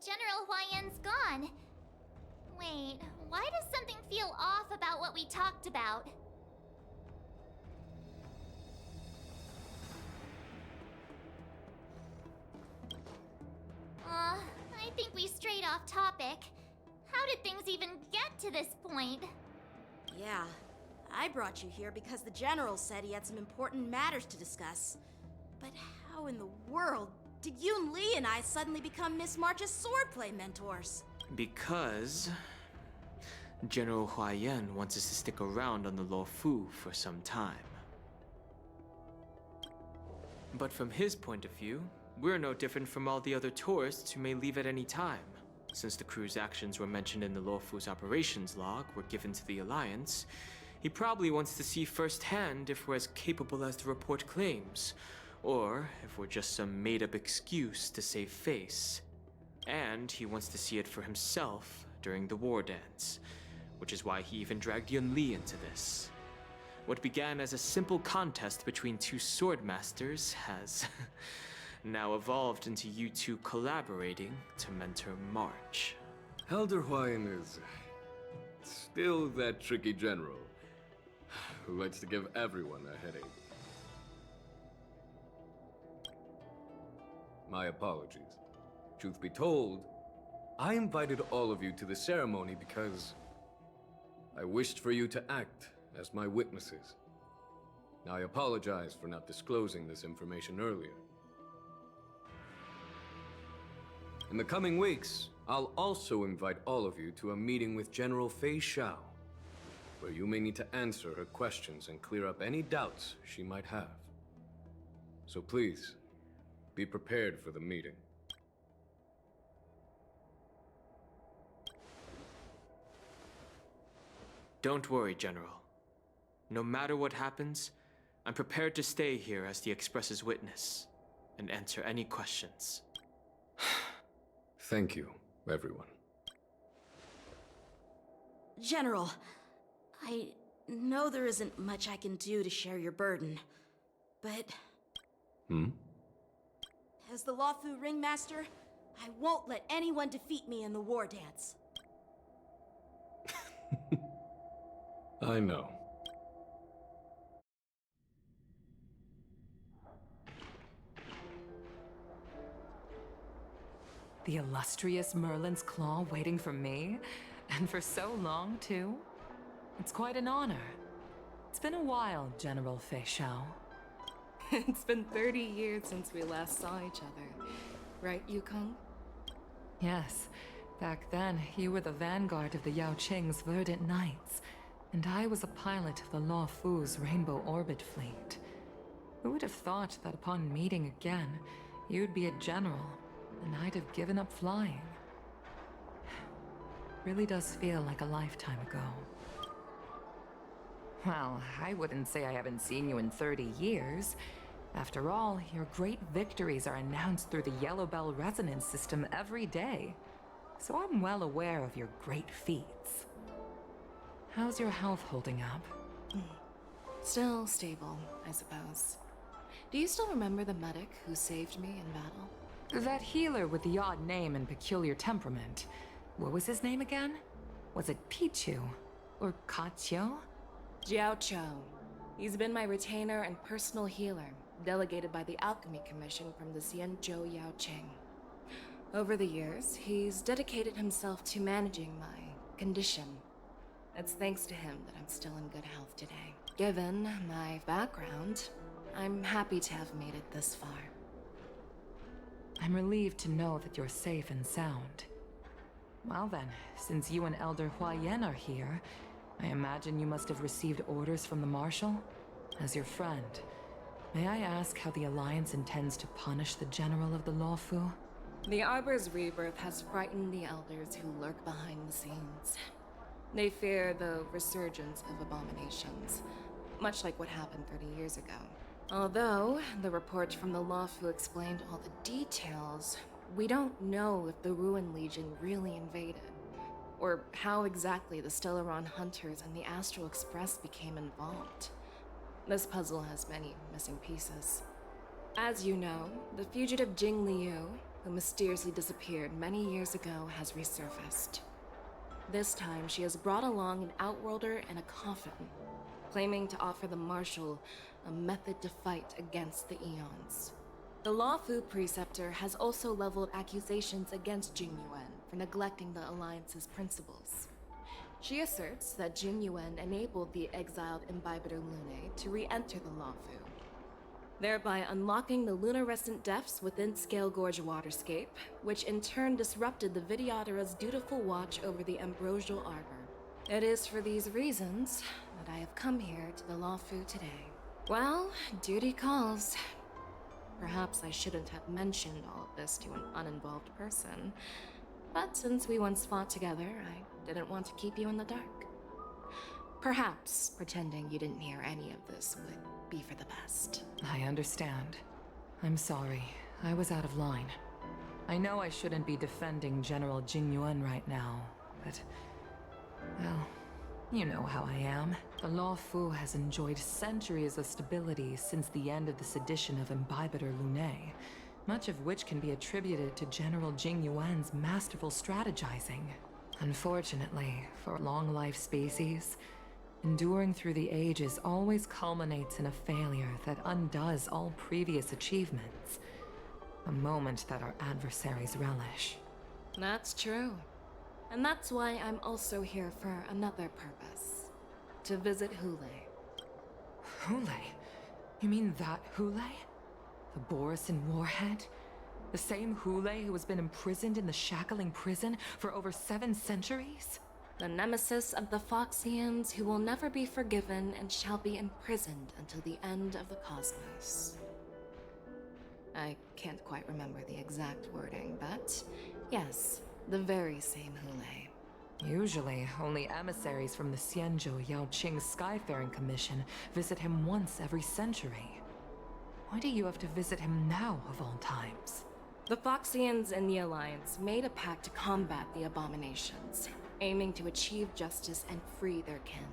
General Huayan's gone. Wait, why does something feel off about what we talked about? think we strayed off topic. How did things even get to this point? Yeah, I brought you here because the General said he had some important matters to discuss. But how in the world did Yoon Lee and I suddenly become Miss March's swordplay mentors? Because General Huaiyan wants us to stick around on the Luofu for some time. But from his point of view, we're no different from all the other tourists who may leave at any time. Since the crew's actions were mentioned in the Luofu's operations log were given to the Alliance, he probably wants to see firsthand if we're as capable as the report claims, or if we're just some made-up excuse to save face. And he wants to see it for himself during the war dance, which is why he even dragged Yun Li into this. What began as a simple contest between two sword masters has now evolved into you two collaborating to mentor March. Elder Huaiyan is still that tricky general who likes to give everyone a headache. My apologies. Truth be told, I invited all of you to the ceremony because I wished for you to act as my witnesses. I apologize for not disclosing this information earlier. In the coming weeks, I'll also invite all of you to a meeting with General Fei Xiao, where you may need to answer her questions and clear up any doubts she might have. So please, be prepared for the meeting. Don't worry, General. No matter what happens, I'm prepared to stay here as the Express's witness and answer any questions. Thank you, everyone. General, I know there isn't much I can do to share your burden, but... As the Luofu Ringmaster, I won't let anyone defeat me in the war dance. I know. The illustrious Merlin's Claw waiting for me? And for so long, too? It's quite an honor. It's been a while, General Fei Xiao. It's been 30 years since we last saw each other. Right, Yukong? Yes. Back then, you were the vanguard of the Yao Qing's Verdant Knights, and I was a pilot of the Luofu's Rainbow Orbit fleet. Who would have thought that upon meeting again, you'd be a general, and I'd have given up flying? Really does feel like a lifetime ago. Well, I wouldn't say I haven't seen you in 30 years. After all, your great victories are announced through the Yellow Bell resonance system every day. So I'm well aware of your great feats. How's your health holding up? Still stable, I suppose. Do you still remember the medic who saved me in battle? That healer with the odd name and peculiar temperament. What was his name again? Was it Pichu? Or Kachio? Jiao Cho. He's been my retainer and personal healer, delegated by the Alchemy Commission from the Xianzhou Yao Qing. Over the years, he's dedicated himself to managing my condition. It's thanks to him that I'm still in good health today. Given my background, I'm happy to have made it this far. I'm relieved to know that you're safe and sound. Well then, since you and Elder Huaiyan are here, I imagine you must have received orders from the Marshal? As your friend, may I ask how the Alliance intends to punish the General of the Luofu? The Arbor's rebirth has frightened the elders who lurk behind the scenes. They fear the resurgence of abominations, much like what happened 30 years ago. Although the report from the Luofu explained all the details, we don't know if the Ruin Legion really invaded, or how exactly the Stellaron Hunters and the Astral Express became involved. This puzzle has many missing pieces. As you know, the fugitive Jing Liu, who mysteriously disappeared many years ago, has resurfaced. This time, she has brought along an Outworlder and a coffin, claiming to offer the Marshal a method to fight against the Eons. The Lawfu Preceptor has also leveled accusations against Jing Yuan for neglecting the Alliance's principles. She asserts that Jing Yuan enabled the exiled Imbibitor Lunae to re-enter the Lawfu, thereby unlocking the lunarescent depths within Scale Gorge Waterscape, which in turn disrupted the Vidyadhara's dutiful watch over the Ambrosial Arbor. It is for these reasons that I have come here to the Lawfu today. Well, duty calls. Perhaps I shouldn't have mentioned all of this to an uninvolved person, but since we once fought together, I didn't want to keep you in the dark. Perhaps pretending you didn't hear any of this would be for the best. I understand. I'm sorry. I was out of line. I know I shouldn't be defending General Jing Yuan right now, but... well, you know how I am. The Lawfu has enjoyed centuries of stability since the end of the sedition of Imbibitor Lunae, much of which can be attributed to General Jing Yuan's masterful strategizing. Unfortunately, for long-life species, enduring through the ages always culminates in a failure that undoes all previous achievements. A moment that our adversaries relish. That's true. And that's why I'm also here for another purpose. To visit Hulei. Hulei? You mean that Hulei? The Borisin warhead? The same Hulei who has been imprisoned in the Shackling prison for over 7 centuries? The nemesis of the Foxians who will never be forgiven and shall be imprisoned until the end of the cosmos. I can't quite remember the exact wording, but yes, the very same Hulei. Usually, only emissaries from the Xianzhou Yaoqing Skyfaring Commission visit him once every century. Why do you have to visit him now, of all times? The Foxians and the Alliance made a pact to combat the abominations, aiming to achieve justice and free their kin.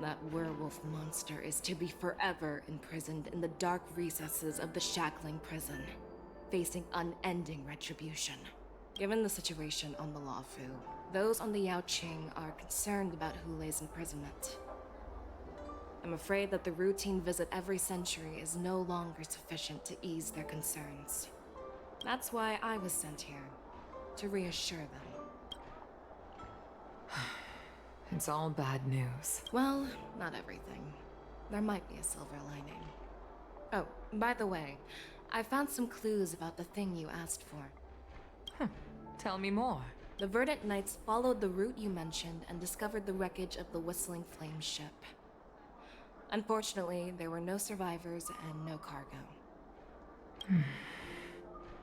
That werewolf monster is to be forever imprisoned in the dark recesses of the Shackling prison, facing unending retribution. Given the situation on the Lawfu, those on the Yaoqing are concerned about Hulei's imprisonment. I'm afraid that the routine visit every century is no longer sufficient to ease their concerns. That's why I was sent here, to reassure them. It's all bad news. Well, not everything. There might be a silver lining. Oh, by the way, I found some clues about the thing you asked for. Tell me more. The Verdant Knights followed the route you mentioned and discovered the wreckage of the Whistling Flame ship. Unfortunately, there were no survivors and no cargo.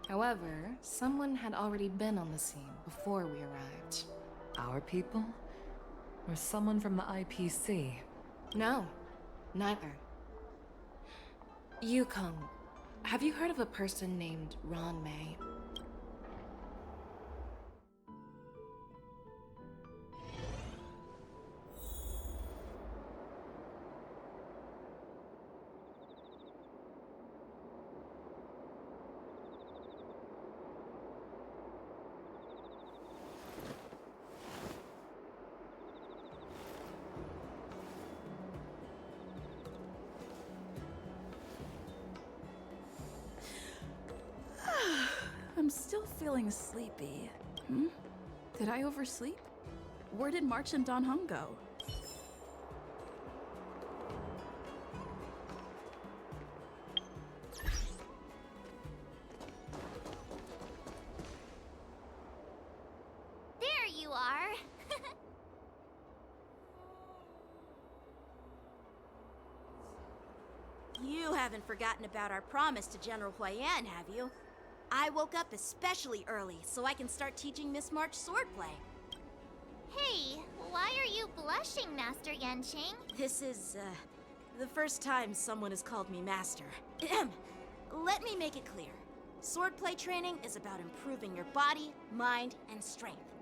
However, someone had already been on the scene before we arrived. Our people? Or someone from the IPC? No, neither. Yukong, have you heard of a person named Ron May? I'm still feeling sleepy. Did I oversleep? Where did March and Don Hung go? There you are! You haven't forgotten about our promise to General Huayan, have you? I woke up especially early so I can start teaching Miss March swordplay. Hey, why are you blushing, Master Yanqing? This is, the first time someone has called me Master. Let me make it clear. Swordplay training is about improving your body, mind, and strength.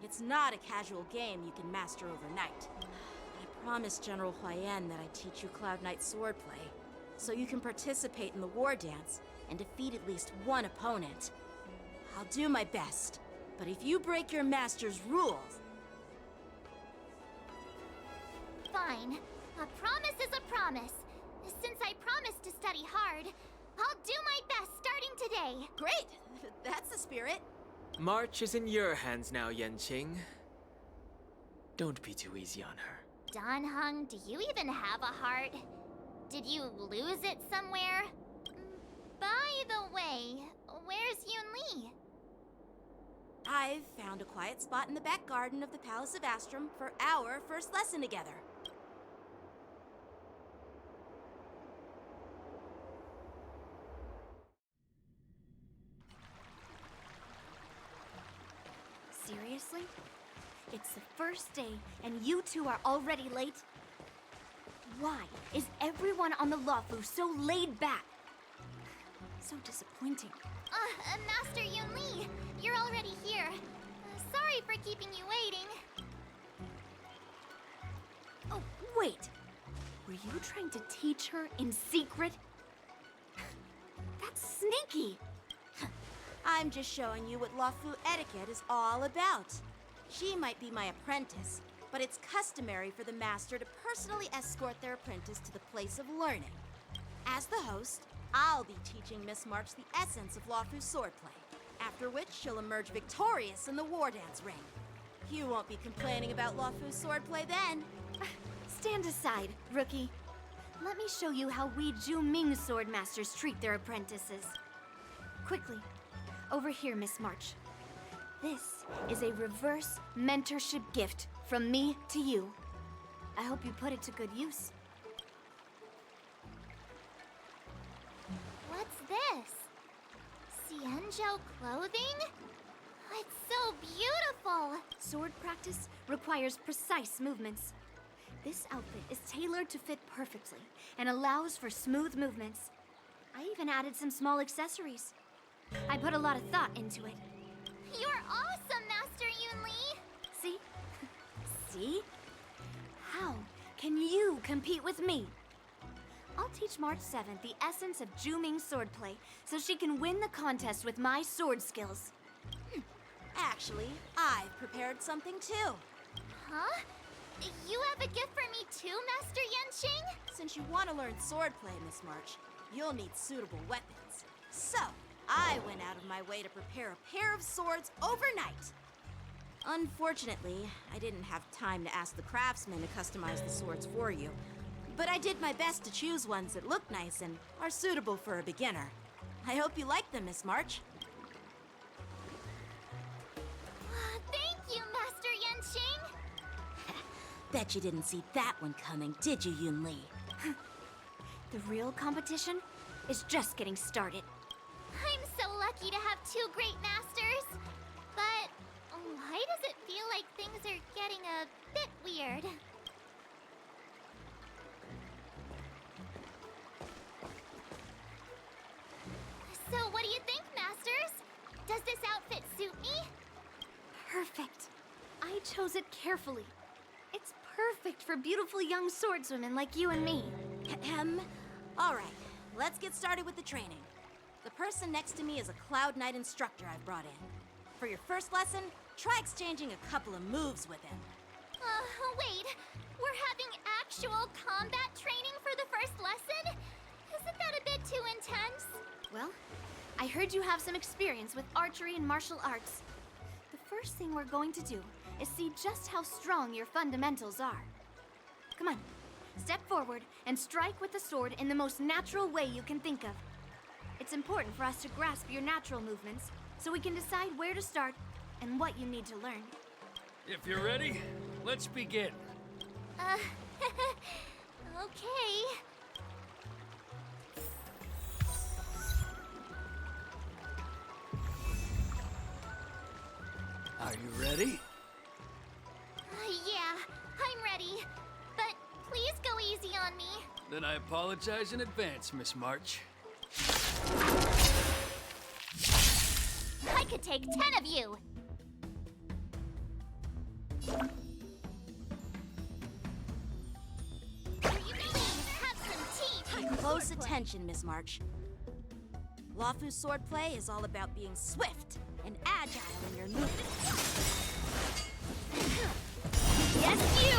It's not a casual game you can master overnight. I promised General Huayan that I'd teach you Cloud Knight swordplay, so you can participate in the war dance and defeat at least one opponent. I'll do my best, but if you break your master's rules... Fine. A promise is a promise. Since I promised to study hard, I'll do my best starting today. Great! That's the spirit. March is in your hands now, Yanqing. Don't be too easy on her. Dan Heng, do you even have a heart? Did you lose it somewhere? By the way, where's Yun Li? I've found a quiet spot in the back garden of the Palace of Astrum for our first lesson together. Seriously? It's the first day, and you two are already late? Why is everyone on the Luofu so laid back? So disappointing. Master Yun Li, you're already here. Sorry for keeping you waiting. Oh, wait. Were you trying to teach her in secret? That's sneaky. I'm just showing you what Luofu etiquette is all about. She might be my apprentice, but it's customary for the master to personally escort their apprentice to the place of learning. As the host, I'll be teaching Miss March the essence of Luofu swordplay, after which she'll emerge victorious in the war dance ring. You won't be complaining about Luofu swordplay then. Stand aside, rookie. Let me show you how we Ju-Ming sword masters treat their apprentices. Quickly, over here, Miss March. This is a reverse mentorship gift from me to you. I hope you put it to good use. What's this? Xianzhou clothing? It's so beautiful! Sword practice requires precise movements. This outfit is tailored to fit perfectly and allows for smooth movements. I even added some small accessories. I put a lot of thought into it. You're awesome, Master Yun Li! See? See? How can you compete with me? I'll teach March 7th the essence of Ju-Ming swordplay so she can win the contest with my sword skills. Actually, I've prepared something too. Huh? You have a gift for me too, Master Yanqing? Since you want to learn swordplay, Miss March, you'll need suitable weapons. So, I went out of my way to prepare a pair of swords overnight. Unfortunately, I didn't have time to ask the craftsman to customize the swords for you. But I did my best to choose ones that look nice and are suitable for a beginner. I hope you like them, Miss March. Thank you, Master Yanqing! Bet you didn't see that one coming, did you, Yun Li? The real competition is just getting started. I'm so lucky to have two great masters. But why does it feel like things are getting a bit weird? So what do you think, Masters? Does this outfit suit me? Perfect. I chose it carefully. It's perfect for beautiful young swordswomen like you and me. All right, let's get started with the training. The person next to me is a Cloud Knight instructor I've brought in. For your first lesson, try exchanging a couple of moves with him. Wait. We're having actual combat training for the first lesson? Isn't that a bit too intense? Well, I heard you have some experience with archery and martial arts. The first thing we're going to do is see just how strong your fundamentals are. Come on, step forward and strike with the sword in the most natural way you can think of. It's important for us to grasp your natural movements so we can decide where to start and what you need to learn. If you're ready, let's begin. Okay. Are you ready? Yeah, I'm ready. But please go easy on me. Then I apologize in advance, Miss March. I could take 10 of you. Please have some tea. Pay close attention, Miss March. Luofu swordplay is all about being swift and agile in your movements. Yes, you!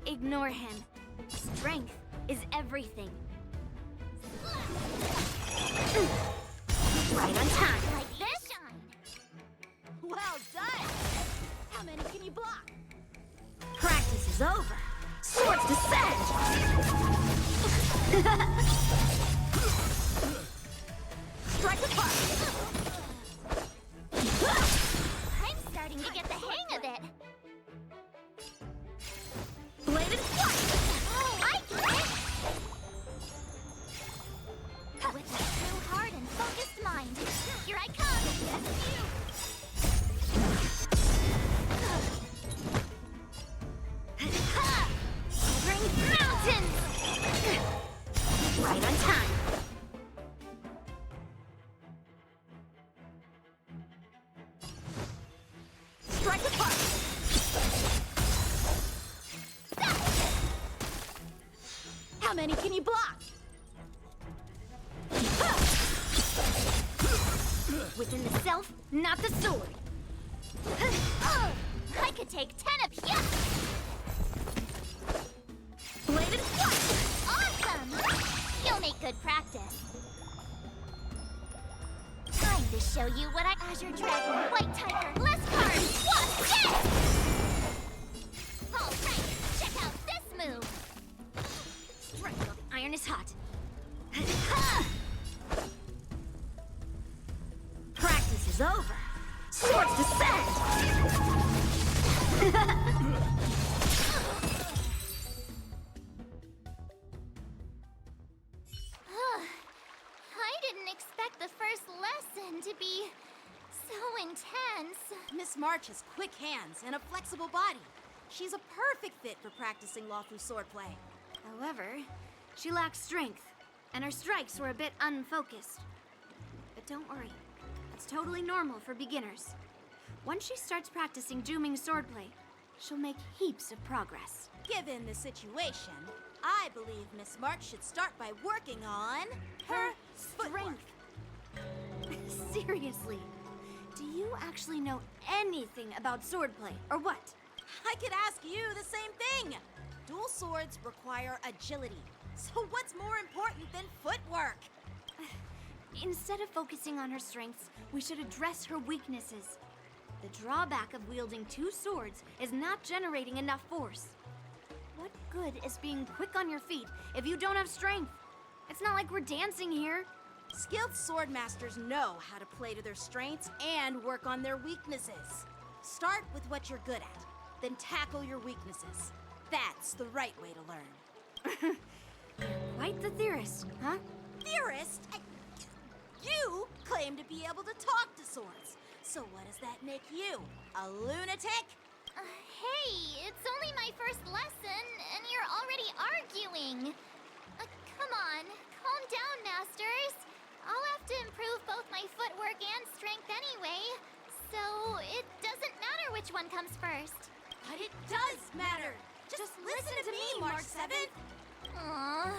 Ignore him. Strength is everything. Right on time. Like this? Well done! How many can you block? Practice is over. Swords descend! Strike apart! I'm starting to get the hang of it. Bladed flight! Oh, I get it! With a true heart and focused mind, here I come! Shivering mountains! Right on time. Strike apart! How many can you block? Within the self, not the sword. Oh, I could take 10 of you! Bladed flight! Awesome! You'll make good practice. Time to show you what Azure Dragon, White Tiger, less cards, what? Yes! All right, check out this move. Strike while the iron is hot. Practice is over. Swords descend! I didn't expect the first lesson to be so intense. Miss March has quick hands and a flexible body. She's a perfect fit for practicing Lawfu swordplay. However, she lacks strength, and her strikes were a bit unfocused. But don't worry, it's totally normal for beginners. Once she starts practicing Juming swordplay, she'll make heaps of progress. Given the situation, I believe Miss March should start by working on her strength. Seriously, do you actually know anything about swordplay, or what? I could ask you the same thing. Dual swords require agility. So what's more important than footwork? Instead of focusing on her strengths, we should address her weaknesses. The drawback of wielding two swords is not generating enough force. What good is being quick on your feet if you don't have strength? It's not like we're dancing here. Skilled sword masters know how to play to their strengths and work on their weaknesses. Start with what you're good at, then tackle your weaknesses. That's the right way to learn. Quite the theorist, huh? Theorist? You claim to be able to talk to swords. So what does that make you? A lunatic? Hey, it's only my first lesson, and you're already arguing. Come on, calm down, masters. I'll have to improve both my footwork and strength anyway, so it doesn't matter which one comes first. But it does matter. Just listen to me, March 7th. Aww.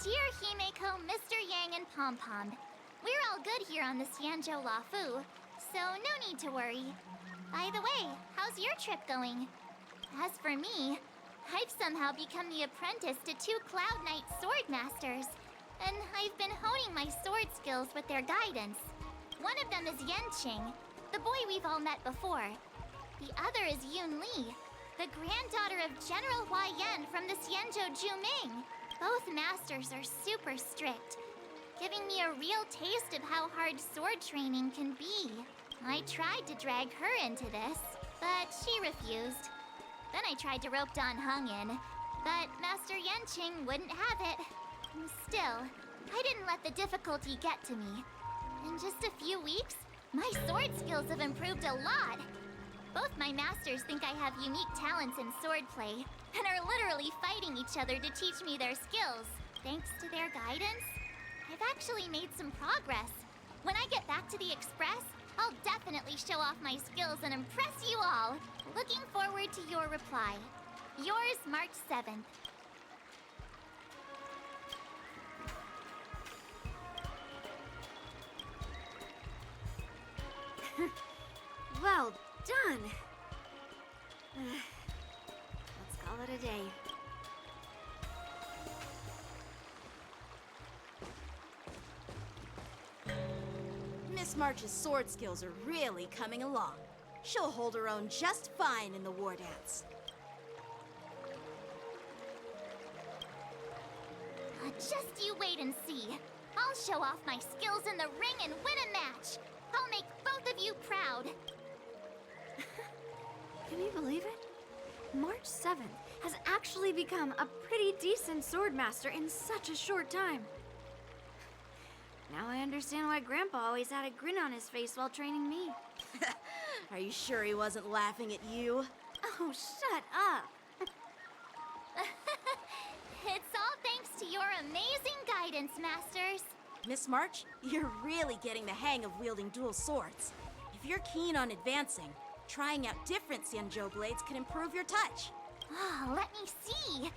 Dear Himeko, Mr. Yang, and Pom Pom, we're all good here on the Xianzhou Lawfu, so no need to worry. By the way, how's your trip going? As for me, I've somehow become the apprentice to 2 Cloud Knight sword masters, and I've been honing my sword skills with their guidance. One of them is Yanqing, the boy we've all met before. The other is Yun Li, the granddaughter of General Huayan from the Xianzhou Juming. Both masters are super strict, giving me a real taste of how hard sword training can be. I tried to drag her into this, but she refused. Then I tried to rope Dan Heng in, but Master Yanqing wouldn't have it. Still, I didn't let the difficulty get to me. In just a few weeks, my sword skills have improved a lot. Both my masters think I have unique talents in swordplay, and are literally fighting each other to teach me their skills. Thanks to their guidance, I've actually made some progress. When I get back to the Express, I'll definitely show off my skills and impress you all. Looking forward to your reply. Yours, March 7th. Well done. Let's call it a day. Miss March's sword skills are really coming along. She'll hold her own just fine in the war dance. Just you wait and see. I'll show off my skills in the ring and win a match. I'll make both of you proud. Can you believe it? March 7th has actually become a pretty decent swordmaster in such a short time. Now I understand why Grandpa always had a grin on his face while training me. Are you sure he wasn't laughing at you? Oh, shut up! It's all thanks to your amazing guidance, Masters. Miss March, you're really getting the hang of wielding dual swords. If you're keen on advancing, trying out different Xianzhou blades can improve your touch. Oh, let me see.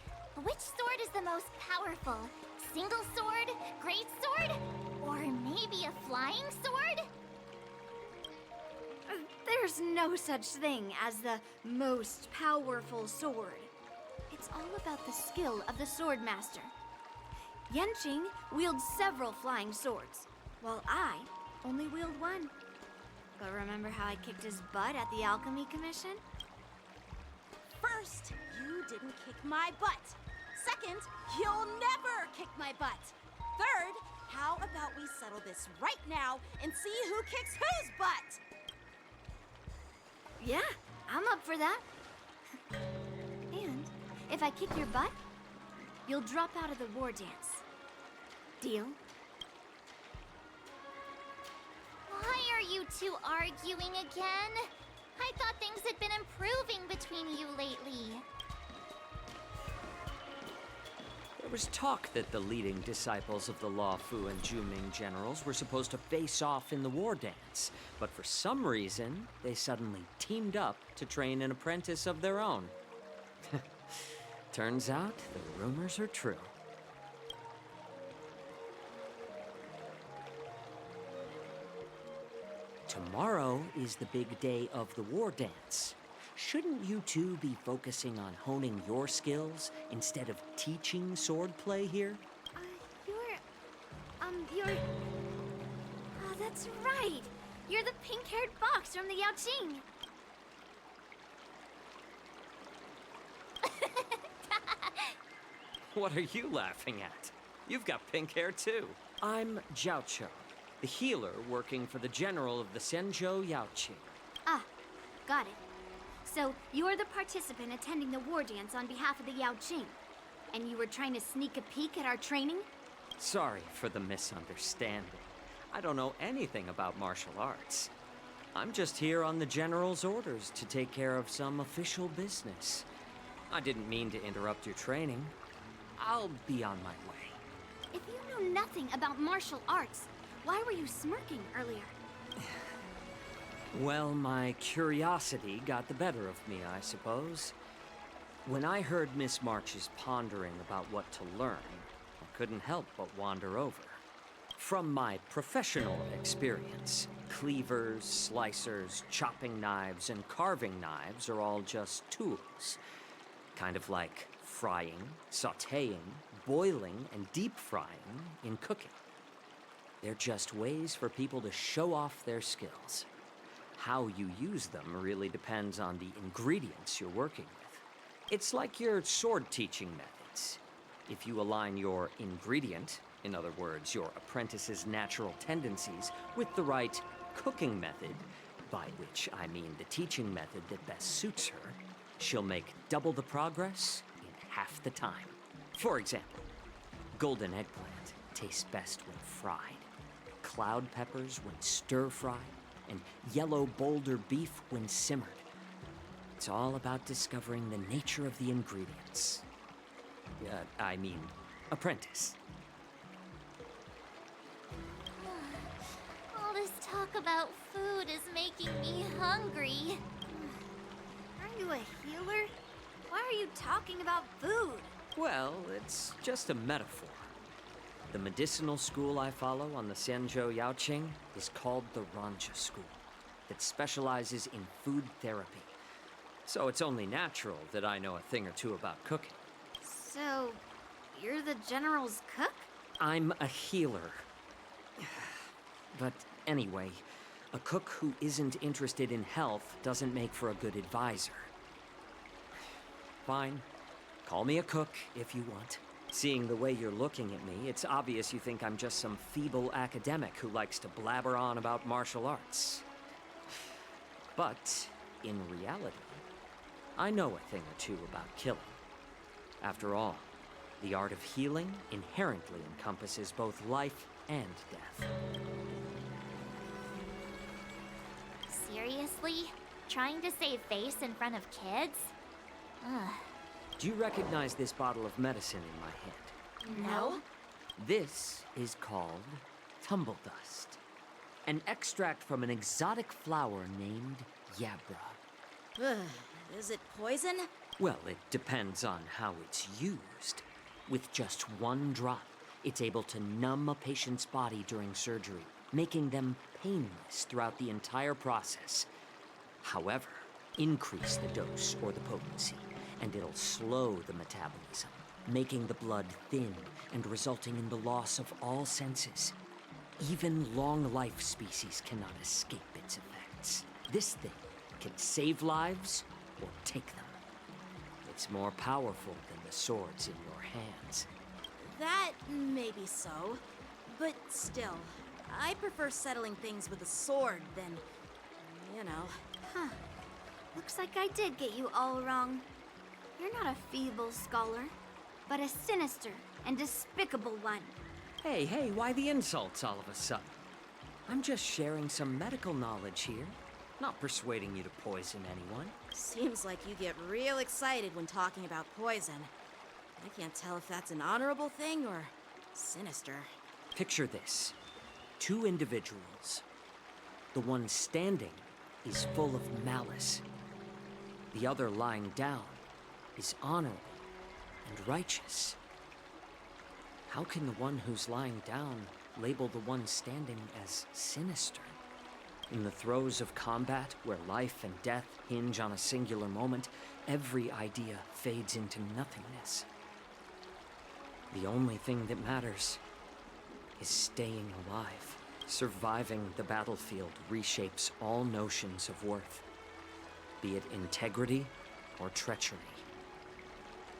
Which sword is the most powerful? Single sword? Great sword? Or maybe a flying sword? There's no such thing as the most powerful sword. It's all about the skill of the swordmaster. Yanqing wields several flying swords, while I only wield one. But remember how I kicked his butt at the Alchemy Commission? First, you didn't kick my butt. Second, you'll never kick my butt. Third, how about we settle this right now and see who kicks whose butt? Yeah, I'm up for that. And if I kick your butt, you'll drop out of the war dance. Deal? Why are you two arguing again? I thought things had been improving between you lately. There was talk that the leading disciples of the Law Fu and Juming generals were supposed to face off in the war dance, but for some reason, they suddenly teamed up to train an apprentice of their own. Turns out, the rumors are true. Tomorrow is the big day of the war dance. Shouldn't you two be focusing on honing your skills instead of teaching swordplay here? You're... Oh, that's right! You're the pink-haired fox from the Yaoqing! What are you laughing at? You've got pink hair too. I'm Jiaoqiu, the healer working for the general of the Xianzhou Yaoqing. Ah, got it. So, you're the participant attending the war dance on behalf of the Yaoqing. And you were trying to sneak a peek at our training? Sorry for the misunderstanding. I don't know anything about martial arts. I'm just here on the general's orders to take care of some official business. I didn't mean to interrupt your training. I'll be on my way. If you know nothing about martial arts, why were you smirking earlier? Well, my curiosity got the better of me, I suppose. When I heard Miss March's pondering about what to learn, I couldn't help but wander over. From my professional experience, cleavers, slicers, chopping knives, and carving knives are all just tools. Kind of like frying, sautéing, boiling, and deep frying in cooking. They're just ways for people to show off their skills. How you use them really depends on the ingredients you're working with. It's like your sword teaching methods. If you align your ingredient, in other words, your apprentice's natural tendencies, with the right cooking method, by which I mean the teaching method that best suits her, she'll make double the progress in half the time. For example, golden eggplant tastes best when fried, cloud peppers when stir-fried, and yellow boulder beef when simmered. It's all about discovering the nature of the ingredients. I mean, apprentice. All this talk about food is making me hungry. Are you a healer? Why are you talking about food? Well, it's just a metaphor. The medicinal school I follow on the Xianzhou Yaoqing is called the Ranja School, that specializes in food therapy. So it's only natural that I know a thing or two about cooking. So, you're the General's cook? I'm a healer. But anyway, a cook who isn't interested in health doesn't make for a good advisor. Fine. Call me a cook if you want. Seeing the way you're looking at me, it's obvious you think I'm just some feeble academic who likes to blabber on about martial arts. But, in reality, I know a thing or two about killing. After all, the art of healing inherently encompasses both life and death. Seriously? Trying to save face in front of kids? Ugh. Do you recognize this bottle of medicine in my hand? No. This is called tumble dust, an extract from an exotic flower named Yabra. Ugh, is it poison? Well, it depends on how it's used. With just one drop, it's able to numb a patient's body during surgery, making them painless throughout the entire process. However, increase the dose or the potency, and it'll slow the metabolism, making the blood thin and resulting in the loss of all senses. Even long-life species cannot escape its effects. This thing can save lives or take them. It's more powerful than the swords in your hands. That may be so, but still, I prefer settling things with a sword than, you know. Huh. Looks like I did get you all wrong. You're not a feeble scholar, but a sinister and despicable one. Hey, why the insults all of a sudden? I'm just sharing some medical knowledge here, not persuading you to poison anyone. Seems like you get real excited when talking about poison. I can't tell if that's an honorable thing or sinister. Picture this. 2 individuals. The one standing is full of malice. The other lying down is honorable and righteous. How can the one who's lying down label the one standing as sinister? In the throes of combat, where life and death hinge on a singular moment, every idea fades into nothingness. The only thing that matters is staying alive. Surviving the battlefield reshapes all notions of worth, be it integrity or treachery.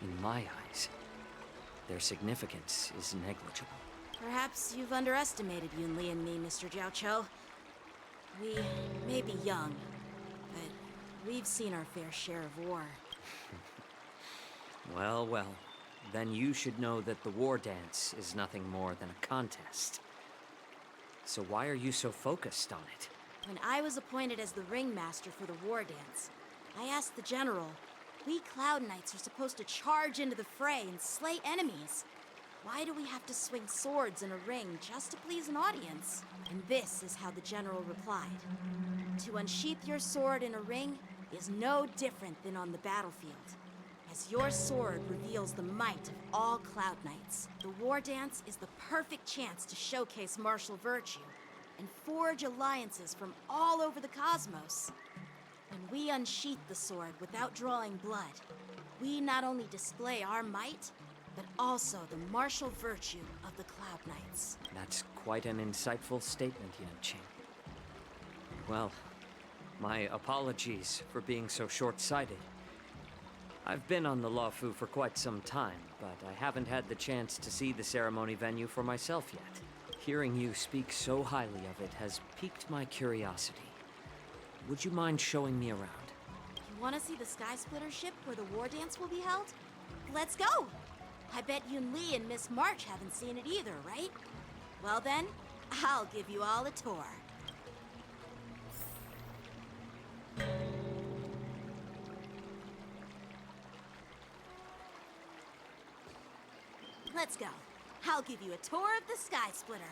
In my eyes, their significance is negligible. Perhaps you've underestimated Yunli and me, Mr. Jiaoqiu. We may be young, but we've seen our fair share of war. Well, then you should know that the war dance is nothing more than a contest. So why are you so focused on it? When I was appointed as the ringmaster for the war dance, I asked the general, we Cloud Knights are supposed to charge into the fray and slay enemies. Why do we have to swing swords in a ring just to please an audience? And this is how the general replied. To unsheath your sword in a ring is no different than on the battlefield. As your sword reveals the might of all Cloud Knights, the war dance is the perfect chance to showcase martial virtue and forge alliances from all over the cosmos. When we unsheath the sword without drawing blood, we not only display our might, but also the martial virtue of the Cloud Knights. That's quite an insightful statement, Yunqing. Well, my apologies for being so short-sighted. I've been on the Luofu for quite some time, but I haven't had the chance to see the ceremony venue for myself yet. Hearing you speak so highly of it has piqued my curiosity. Would you mind showing me around? You want to see the Sky Splitter ship where the war dance will be held? Let's go! I bet Yunli and Miss March haven't seen it either, right? Well then, I'll give you all a tour. Let's go. I'll give you a tour of the Sky Splitter.